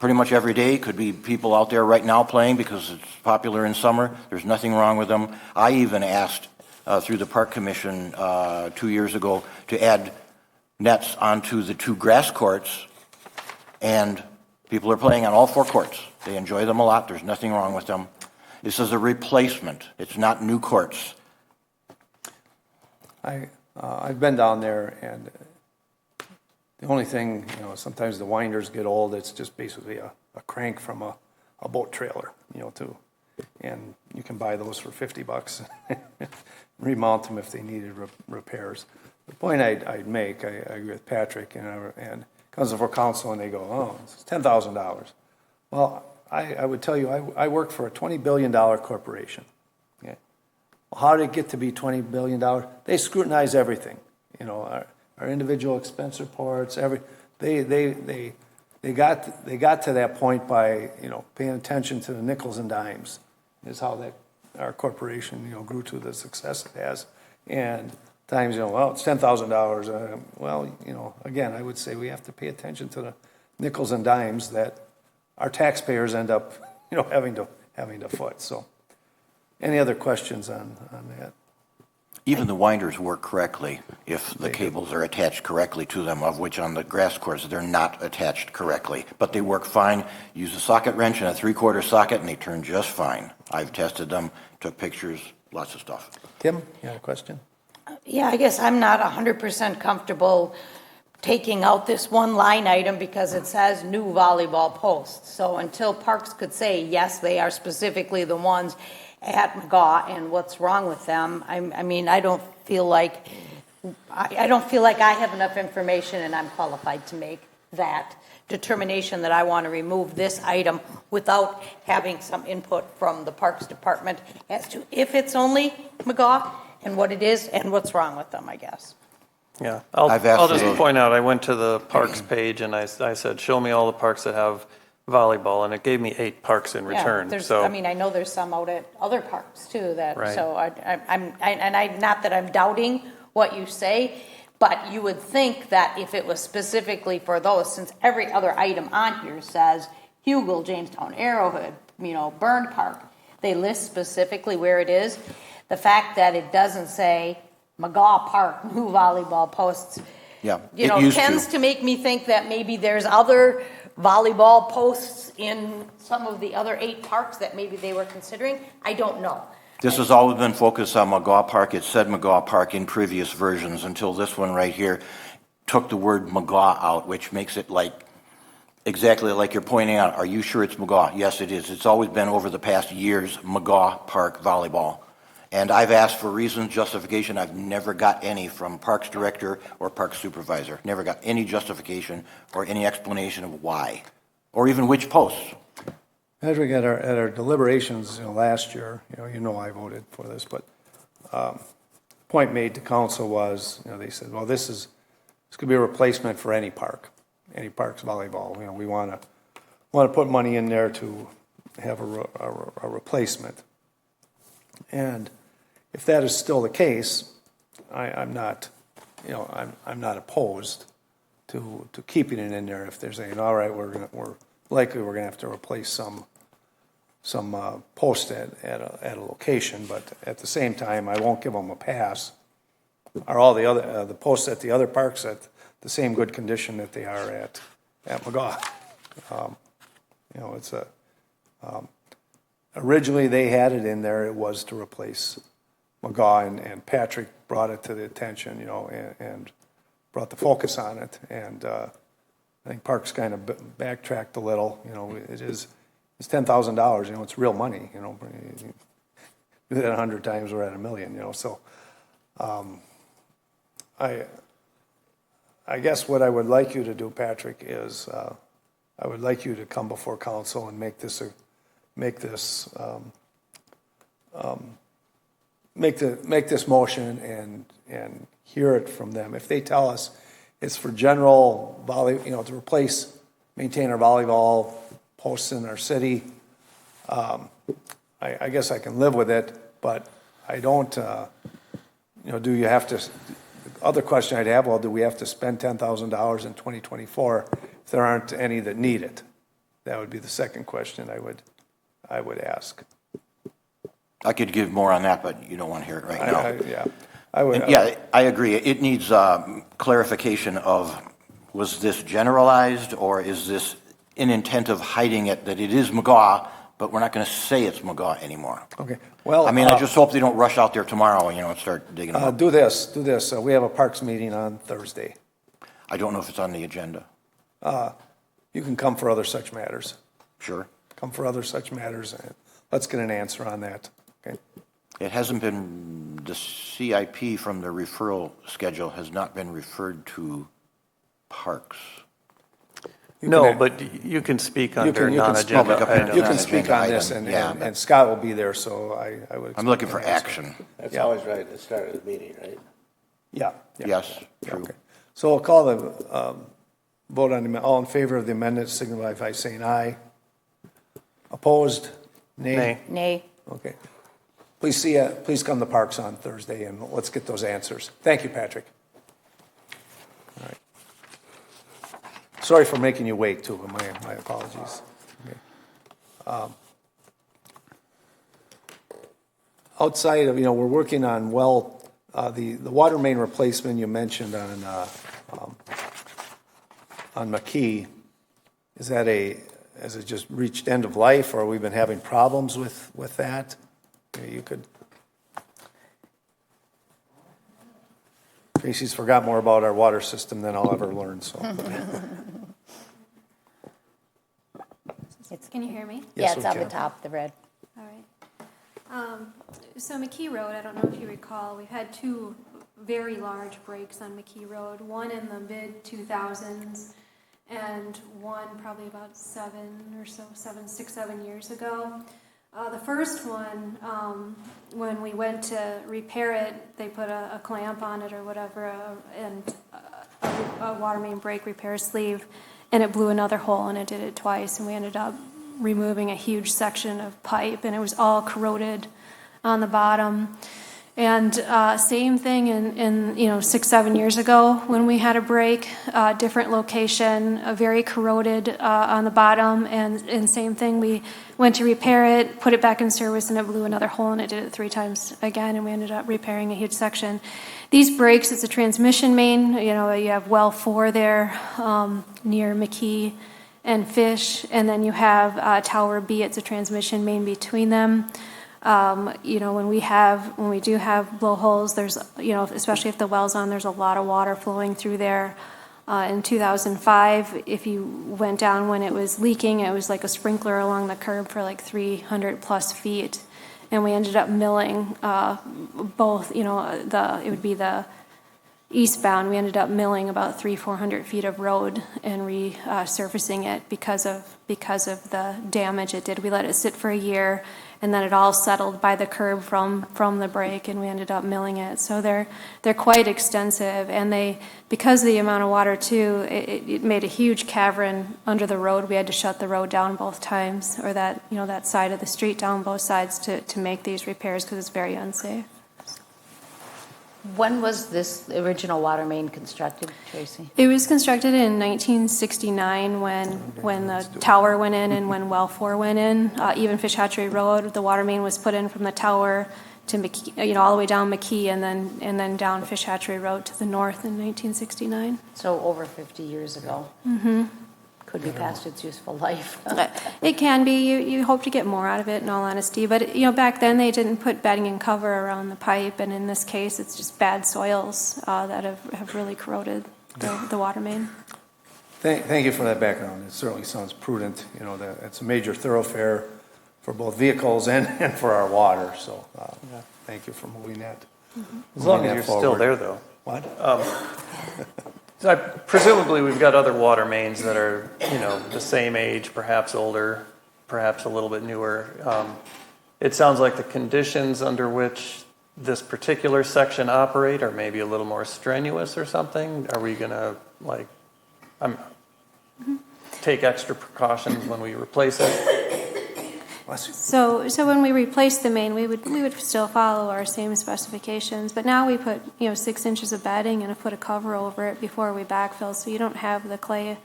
pretty much every day. Could be people out there right now playing because it's popular in summer. There's nothing wrong with them. I even asked through the Park Commission 2 years ago to add nets onto the 2 grass courts, and people are playing on all 4 courts. They enjoy them a lot. There's nothing wrong with them. This is a replacement. It's not new courts. I've been down there, and the only thing, you know, sometimes the winders get old. It's just basically a crank from a boat trailer, you know, too. And you can buy those for $50, remount them if they needed repairs. The point I'd make, I agree with Patrick, and comes before council and they go, oh, it's $10,000. Well, I would tell you, I work for a $20 billion corporation. Okay? Well, how did it get to be $20 billion? They scrutinize everything. You know, our individual expense reports, they got to that point by, you know, paying attention to the nickels and dimes, is how that our corporation, you know, grew to the success it has. And times, well, it's $10,000. Well, again, I would say we have to pay attention to the nickels and dimes that our taxpayers end up, having to foot. So, any other questions on that? Even the winders work correctly if the cables are attached correctly to them, of which on the grass course they're not attached correctly. But they work fine. Use a socket wrench and a 3/4 socket and they turn just fine. I've tested them, took pictures, lots of stuff. Tim, you have a question? Yeah, I guess I'm not 100% comfortable taking out this one line item because it says new volleyball posts. So until Parks could say, yes, they are specifically the ones at McGaw and what's wrong with them, I don't feel like I have enough information and I'm qualified to make that determination that I want to remove this item without having some input from the Parks Department as to if it's only McGaw and what it is and what's wrong with them, I guess. Yeah, I've asked I'll just for- point out, I went to the parks page and I said, show me all the parks that have volleyball, and it gave me 8 parks in return. So I know there's some out at other parks too that, Right. so not that I'm doubting what you say, but you would think that if it was specifically for those, since every other item on here says Hugel, Jamestown, Arrowhead, Byrne Park, they list specifically where it is. The fact that it doesn't say McGaw Park, new volleyball posts, Yeah, it used tends to make me think that maybe there's other volleyball posts in some of the other 8 parks that maybe they were considering. I don't know. This has always been focused on McGaw Park. It said McGaw Park in previous versions until this one right here took the word McGaw out, which makes it exactly like you're pointing out. Are you sure it's McGaw? Yes, it is. It's always been over the past years McGaw Park Volleyball. And I've asked for reasons, justification. I've never got any from Parks Director or Parks Supervisor. Never got any justification or any explanation of why, or even which posts. Patrick, at our deliberations, last year, I voted for this, but point made to council was, they said, well, this could be a replacement for any parks volleyball. We want to put money in there to have a replacement. And if that is still the case, I'm not opposed to keeping it in there. If they're saying, all right, we're likely going to have to replace some posts at a location, but at the same time, I won't give them a pass. Are all the other the posts at the other parks at the same good condition that they are at McGaw? It's originally they had it in there. It was to replace McGaw, and Patrick brought it to the attention, and brought the focus on it. And I think Parks kind of backtracked a little. It's $10,000. It's real money. Do that 100 times, we're at $1 million. So, I guess what I would like you to do, Patrick, is I would like you to come before council and make this motion and hear it from them. If they tell us it's for general to maintain our volleyball posts in our city, I guess I can live with it, but I don't, do you have to, the other question I'd have, well, do we have to spend $10,000 in 2024 if there aren't any that need it? That would be the second question I would ask. I could give more on that, but you don't want to hear it right now. I agree. It needs clarification of, was this generalized, or is this in intent of hiding it, that it is McGaw, but we're not going to say it's McGaw anymore? Okay. Well, I just hope they don't rush out there tomorrow, and start digging up. Do this. We have a parks meeting on Thursday. I don't know if it's on the agenda. You can come for other such matters. Sure. Come for other such matters, and let's get an answer on that. Okay. It hasn't been, the CIP from the referral schedule has not been referred to Parks. But you can speak under non-agenda items. You can speak on this, and Scott will be there, so I would. I'm looking for action. That's always right at the start of the meeting, right? Yeah. Yes, true. Okay. So I'll call the vote on the, all in favor of the amendment signify by saying aye. Opposed? Nay? Nay. Nay. Okay. please come to Parks on Thursday, and let's get those answers. Thank you, Patrick. All right. Sorry for making you wait, too. My apologies. Okay. Outside of, we're working on the water main replacement you mentioned on McKee. Has it just reached end of life, or we've been having problems with that? You could. Tracy's forgot more about our water system than I'll ever learn, so. Can you hear me? Yeah, Yes, it's we on the can. top, the red. All right. So McKee Road, I don't know if you recall, we've had two very large breaks on McKee Road, one in the mid-2000s and one probably about 7 years ago. The first one, when we went to repair it, they put a clamp on it or whatever, and a water main break repair sleeve, and it blew another hole, and it did it twice, and we ended up removing a huge section of pipe, and it was all corroded on the bottom. And same thing in 6-7 years ago when we had a break, different location, very corroded on the bottom, and same thing, we went to repair it, put it back in service, and it blew another hole, and it did it 3 times again, and we ended up repairing a huge section. These breaks, it's a transmission main, you have well 4 there near McKee and Fish, and then you have Tower B, it's a transmission main between them. When we do have blowholes, there's, especially if the well's on, there's a lot of water flowing through there. In 2005, if you went down when it was leaking, it was like a sprinkler along the curb for like 300 plus feet. And we ended up milling both, it would be the eastbound, we ended up milling about 300-400 feet of road and resurfacing it because of the damage it did. We let it sit for a year, and then it all settled by the curb from the break, and we ended up milling it. So they're quite extensive, and because of the amount of water too, it made a huge cavern under the road. We had to shut the road down both times, or that side of the street down both sides to make these repairs because it's very unsafe. When was this original water main constructed, Tracy? It was constructed in 1969 when the tower went in and when well 4 went in. Even Fish Hatchery Road, the water main was put in from the tower to McKee, all the way down McKee and then down Fish Hatchery Road to the north in 1969. So over 50 years ago. Mm-hmm. Could be past its useful life. It can be. You hope to get more out of it, in all honesty. But back then they didn't put bedding and cover around the pipe, and in this case, it's just bad soils that have really corroded the water main. Thank you for that background. It certainly sounds prudent. That it's a major thoroughfare for both vehicles and for our water. So thank you for moving that. Mm-hmm. As long as you're still there, though. What? Presumably, we've got other water mains that are, the same age, perhaps older, perhaps a little bit newer. It sounds like the conditions under which this particular section operate are maybe a little more strenuous or something. Are we going to, take extra precautions when we replace it? So when we replace the main, we would still follow our same specifications, but now we put 6 inches of bedding and a foot of cover over it before we backfill, so you don't have the clay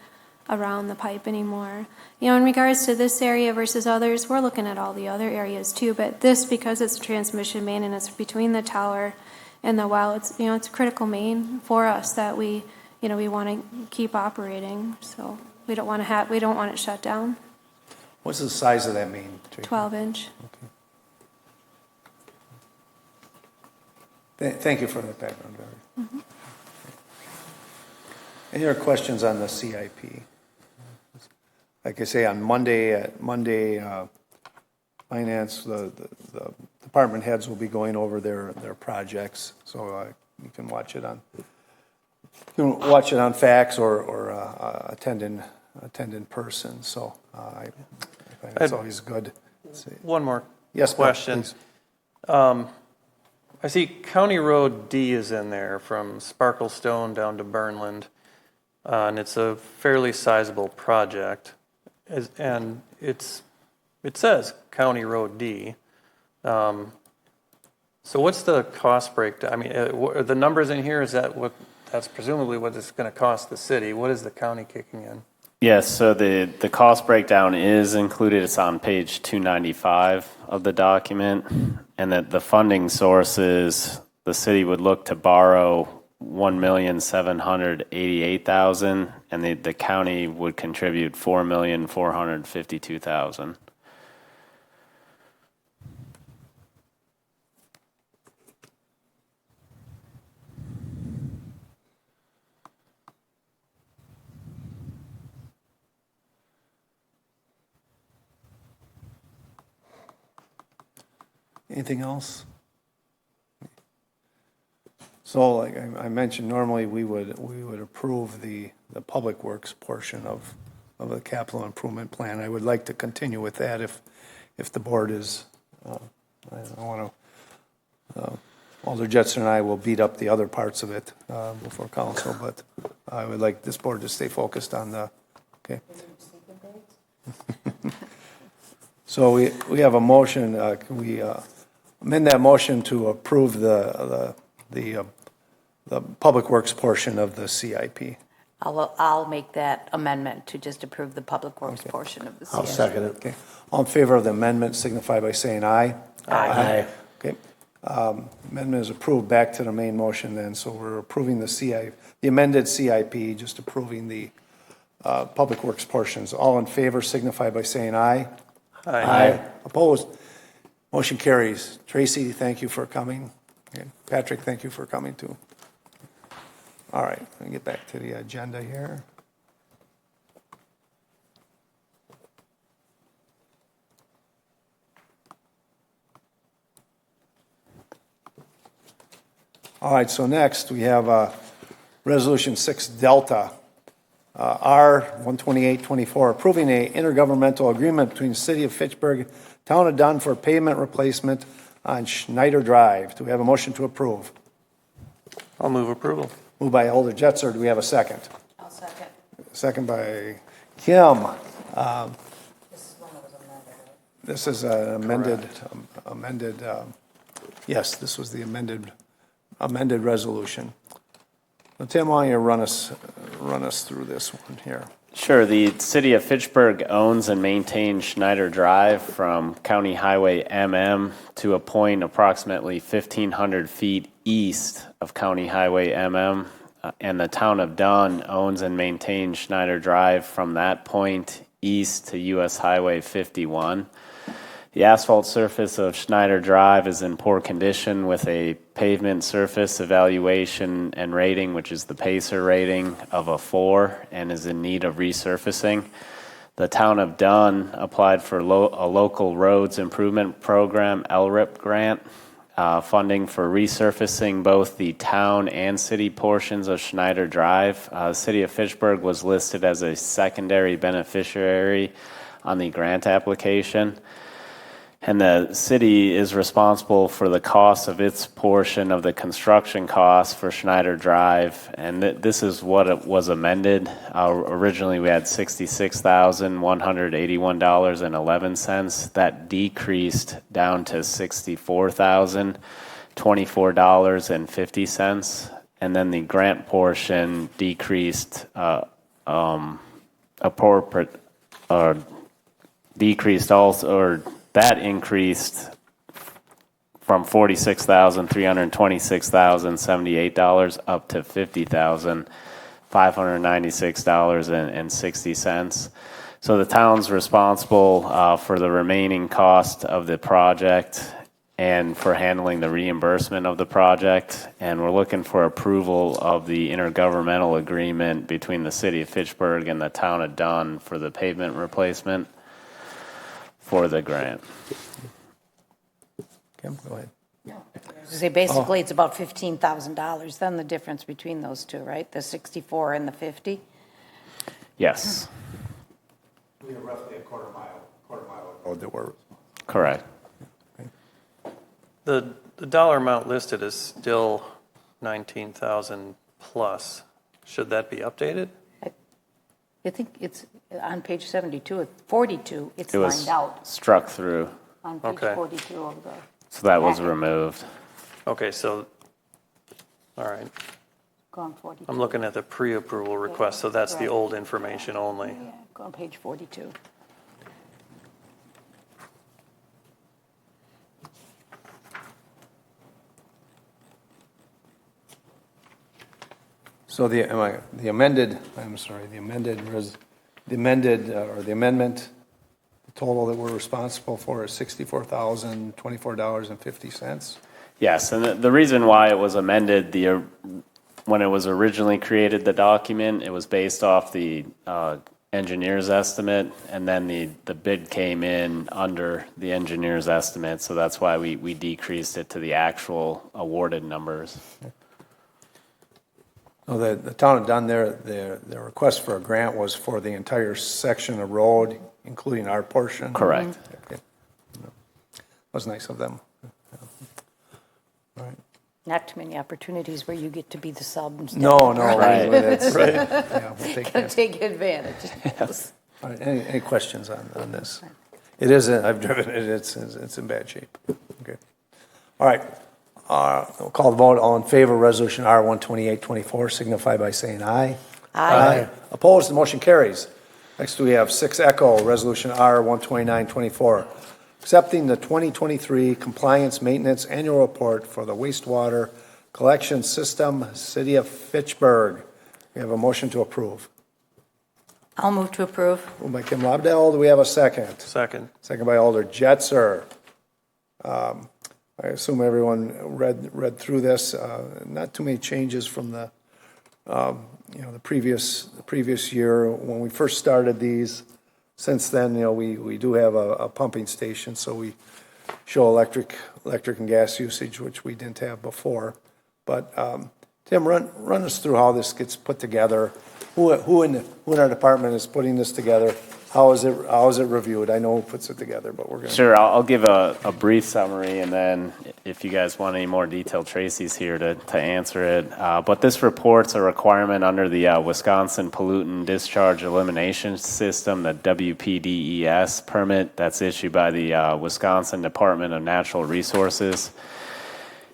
around the pipe anymore. In regards to this area versus others, we're looking at all the other areas too, but this, because it's a transmission main and it's between the tower and the well, it's it's a critical main for us that we want to keep operating, so we don't want it shut down. What's the size of that main? 12-inch. Okay. Thank you for that background, Barry. Mm-hmm. Any other questions on the CIP? Like I say, on Monday, Finance, the department heads will be going over their projects, so you can watch it on fax or attend in person. So I find it's always good. One more Yes, question. I see County Road D is in there from Sparklestone down to Burnland, and it's a fairly sizable project. And it says County Road D. So what's the cost breakdown? I mean, are the numbers in here, is that what, that's presumably what it's going to cost the city. What is the county kicking in? Yes, so the cost breakdown is included. It's on page 295 of the document. And that the funding sources, the city would look to borrow $1,788,000, and the county would contribute $4,452,000. Anything else? So like I mentioned, normally we would approve the public works portion of the capital improvement plan. I would like to continue with that if the board is, I don't want to, Alder Jetson and I will beat up the other parts of it before council, but I would like this board to stay focused on the, okay. So we have a motion, can we amend that motion to approve the public works portion of the CIP? I'll make that amendment to just approve the public works portion of the CIP. I'll second it. Okay. All in favor of the amendment signify by saying aye. Aye. Okay. Amendment is approved. Back to the main motion then. So we're approving the amended CIP, just approving the public works portions. All in favor signify by saying aye. Aye. Opposed? Motion carries. Tracy, thank you for coming. Okay. Patrick, thank you for coming too. All right, let me get back to the agenda here. All right, so next we have Resolution 6 Delta, R 12824, approving a intergovernmental agreement between the City of Fitchburg, Town of Dunn for pavement replacement on Schneider Drive. Do we have a motion to approve? I'll move approval. Moved by Alder Jetzer. Do we have a second? I'll second. Second by Kim. This is one that was amended, right? This is an amended, yes, this was the amended resolution. Now, Tim, why don't you run us through this one here? Sure. The city of Fitchburg owns and maintains Schneider Drive from County Highway MM to a point approximately 1,500 feet east of County Highway MM. And the town of Dunn owns and maintains Schneider Drive from that point east to US Highway 51. The asphalt surface of Schneider Drive is in poor condition with a pavement surface evaluation and rating, which is the PACER rating, of a 4 and is in need of resurfacing. The town of Dunn applied for a local roads improvement program, LRIP grant, funding for resurfacing both the town and city portions of Schneider Drive. The city of Fitchburg was listed as a secondary beneficiary on the grant application. And the city is responsible for the cost of its portion of the construction costs for Schneider Drive. And this is what it was amended. Originally, we had $66,181.11. That decreased down to $64,024.50. And then the grant portion decreased that increased from $46,326,078 up to $50,596.60. So the town's responsible for the remaining cost of the project and for handling the reimbursement of the project. And we're looking for approval of the intergovernmental agreement between the city of Fitchburg and the town of Dunn for the pavement replacement for the grant. Kim, go ahead. So basically, it's about $15,000, then the difference between those two, right? The 64 and the 50? Yes, We have roughly a quarter mile road that we're. correct. The dollar amount listed is still 19,000 plus. Should that be updated? I think it's on page 72, 42, it's It was lined out struck through, on page Okay. 42 of the. so that was packet. removed. Okay, so, all right. Go on 42. I'm looking at the pre-approval request, so that's the Right. old information only. Yeah, go on page 42. So the amended, I'm sorry, the amendment, the total that we're responsible for is $64,024.50. Yes, and the reason why it was amended, when it was originally created, the document, it was based off the engineer's estimate, and then the bid came in under the engineer's estimate, so that's why we decreased it to the actual awarded numbers. So the town of Dunn, their request for a grant was for the entire section of road, including our portion? Correct. Okay. That was nice of them. All right. Not too many opportunities where you get to be the sub instead. No, Right. That's, yeah, we'll take Gotta that. take advantage. All right, any questions on this? It is, I've driven it, it's in bad shape. Okay. All right, we'll call the vote. All in favor of Resolution R-12824, signify by saying aye. Aye. Opposed, the motion carries. Next, we have 6 Echo, Resolution R-12924, accepting the 2023 Compliance Maintenance Annual Report for the Wastewater Collection System, City of Fitchburg. We have a motion to approve. I'll move to approve. Moved by Kim Lobdell. Do we have a second? Second. Second by Alder Jetser. I assume everyone read through this. Not too many changes from the previous year when we first started these. Since then, we do have a pumping station, so we show electric and gas usage, which we didn't have before. But Tim, run us through how this gets put together. Who in our department is putting this together? How is it reviewed? I know who puts it together, but we're going to. Sure, I'll give a brief summary, and then if you guys want any more detail, Tracy's here to answer it. But this report's a requirement under the Wisconsin Pollutant Discharge Elimination System, the WPDES permit that's issued by the Wisconsin Department of Natural Resources.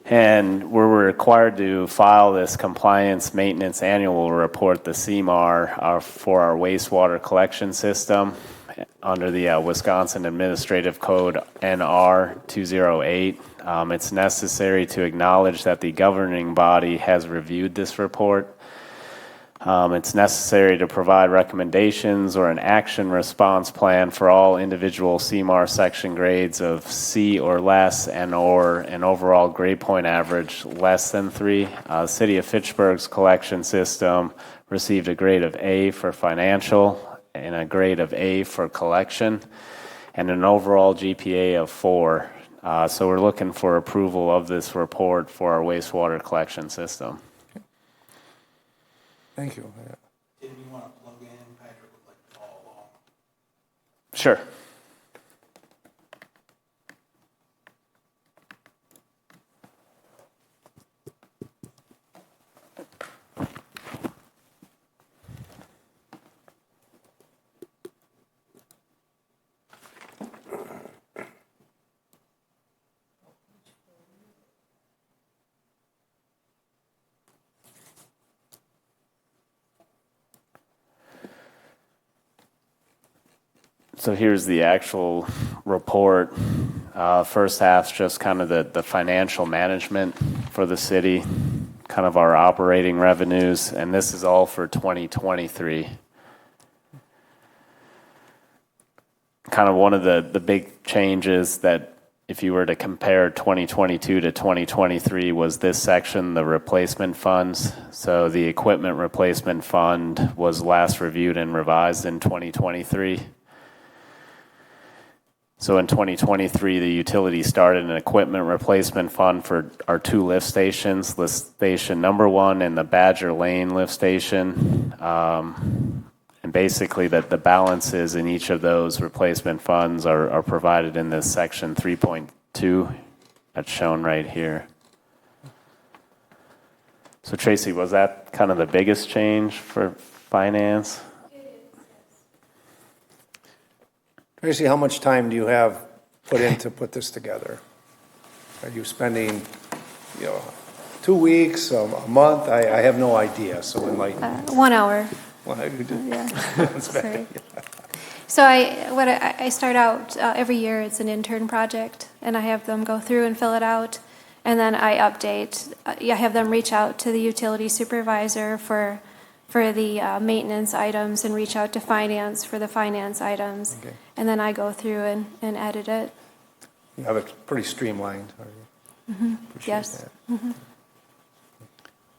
And we're required to file this compliance maintenance annual report, the CMAR, for our wastewater collection system under the Wisconsin Administrative Code NR 208. It's necessary to acknowledge that the governing body has reviewed this report. It's necessary to provide recommendations or an action response plan for all individual CMAR section grades of C or less or an overall grade point average less than 3. The City of Fitchburg's collection system received a grade of A for financial and a grade of A for collection and an overall GPA of 4. So we're looking for approval of this report for our wastewater collection system. Thank you. Did you want to plug in, Patrick would like to follow along? Sure. So here's the actual report. First half's just kind of the financial management for the city, kind of our operating revenues, and this is all for 2023. Kind of one of the big changes that if you were to compare 2022 to 2023 was this section, the replacement funds. So the equipment replacement fund was last reviewed and revised in 2023. So in 2023, the utility started an equipment replacement fund for our 2 lift stations, lift station number 1 and the Badger Lane lift station. And basically that the balances in each of those replacement funds are provided in this section 3.2 that's shown right here. So Tracy, was that kind of the biggest change for finance? Tracy, how much time do you have put in to put this together? Are you spending 2 weeks, a month? I have no idea, so enlighten me. 1 hour. Well, you do. Yeah. That's bad. Sorry. So I start out every year. It's an intern project, and I have them go through and fill it out, and then I update. I have them reach out to the utility supervisor for the maintenance items, and reach out to finance for the finance items, Okay. and then I go through and edit it. You have it pretty streamlined. Are you? Appreciate Yes.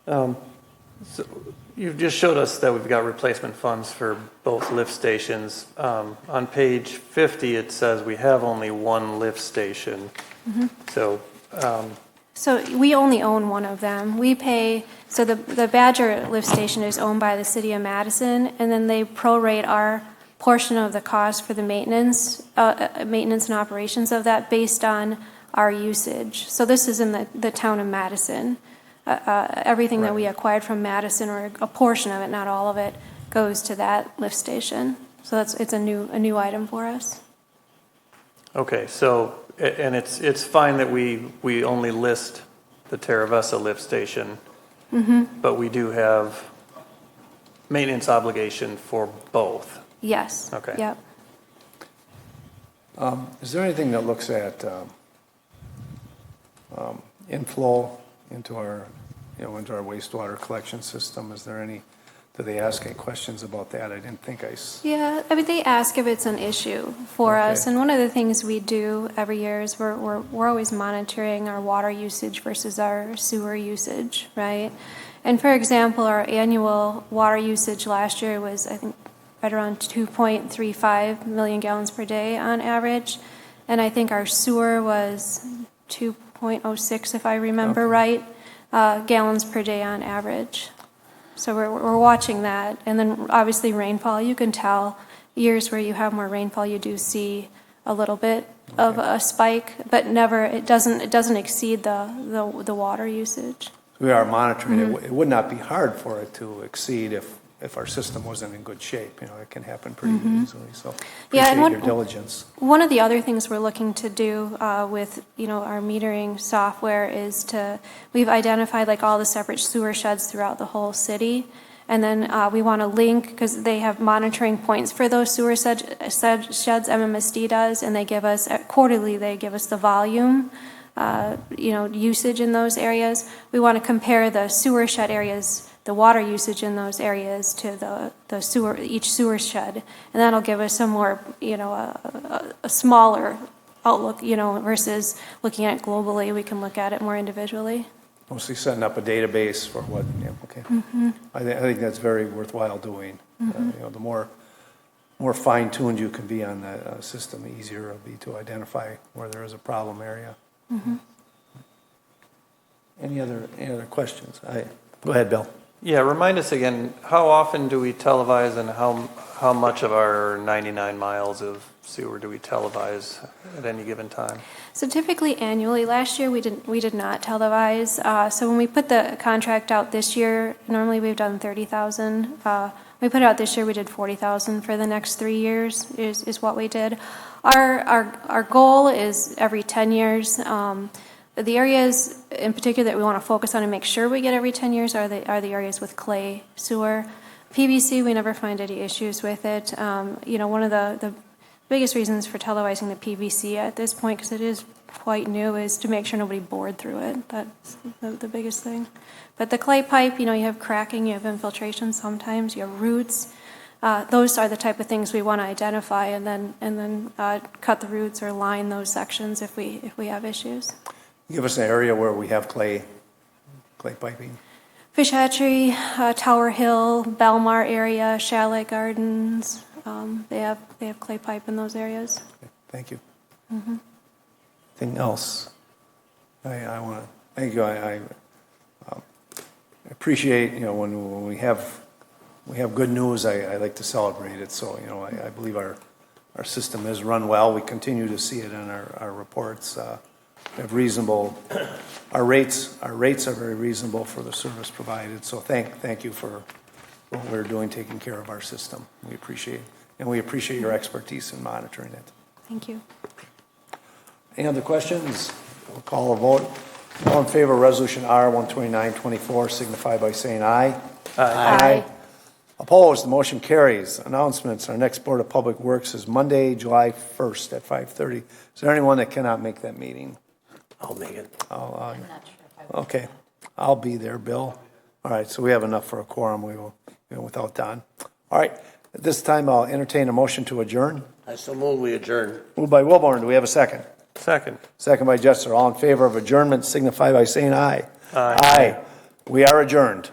that. So you've just showed us that we've got replacement funds for both lift stations. On page 50, it says we have only one lift station. So So we only own one of them. We pay, so the Badger lift station is owned by the city of Madison, and then they prorate our portion of the cost for the maintenance and operations of that based on our usage. So this is in the town of Madison. Everything that we acquired from Madison, or a portion of it, not all of it, goes to that lift station. So it's a new item for us. okay, so and it's fine that we only list the Terra Vesta lift station, but we do have maintenance obligation for both. Yes. Okay. Yep. Is there anything that looks at inflow into our wastewater collection system? Is there any? Do they ask any questions about that? I didn't think Yeah, I mean, they ask if it's an issue for Okay. us, and one of the things we do every year is we're always monitoring our water usage versus our sewer usage, right? And for example, our annual water usage last year was, I think, right around 2.35 million gallons per day on average, and I think our sewer was 2.06, if I remember right, gallons per day on average. So we're watching that, and then obviously rainfall. You can tell years where you have more rainfall, you do see a little bit of a spike, but never. It doesn't exceed the water usage. We are monitoring it. It would not be hard for it to exceed if our system wasn't in good shape. It can happen pretty easily. So appreciate your diligence. One of the other things we're looking to do with our metering software is we've identified like all the separate sewer sheds throughout the whole city, and then we want to link, because they have monitoring points for those sewer sheds. MMSD does, and they give us quarterly. They give us the volume. Usage in those areas. We want to compare the sewer shed areas, the water usage in those areas, to each sewer shed, and that'll give us a more, a smaller outlook, versus looking at it globally. We can look at it more individually. Mostly setting up a database for what. Yeah, okay. I think that's very worthwhile doing. The more fine-tuned you can be on the system, the easier it'll be to identify where there is a problem area. Any other questions? Go ahead, Bill. Yeah, remind us again, how often do we televise, and how much of our 99 miles of sewer do we televise at any given time? So typically annually. Last year we did not televise. So when we put the contract out this year, normally we've done 30,000. We put it out this year, we did 40,000 for the next 3 years is what we did. Our goal is every 10 years. The areas in particular that we want to focus on and make sure we get every 10 years are the areas with clay sewer. PVC, we never find any issues with it. One of the biggest reasons for televising the PVC at this point, because it is quite new, is to make sure nobody bored through it. That's the biggest thing. But the clay pipe, you have cracking, you have infiltration sometimes, you have roots. Those are the type of things we want to identify, and then cut the roots or line those sections if we have issues. Give us an area where we have clay piping. Fish Hatchery, Tower Hill, Belmar area, Chalet Gardens. They have clay pipe in those areas. Okay, thank you. Anything else? I want to thank you. I appreciate when we have good news. I like to celebrate it. So I believe our system is run well. We continue to see it in our reports. We have reasonable. Our rates are very reasonable for the service provided. So thank you for what we're doing, taking care of our system. We appreciate it. And we appreciate your expertise in monitoring it. Thank you. Any other questions? We'll call a vote. All in favor of Resolution R 12924 signify by saying aye. Aye. Opposed, the motion carries. Announcements, our next Board of Public Works is Monday, July 1st at 5:30. Is there anyone that cannot make that meeting? I'll make it. Okay, I'll be there, Bill. All right, so we have enough for a quorum, we will, without Don. All right, at this time, I'll entertain a motion to adjourn. I so move we adjourn. Moved by Wilborn, do we have a second? Second. Second by Jesser. All in favor of adjournment signify by saying aye. Aye. We are adjourned.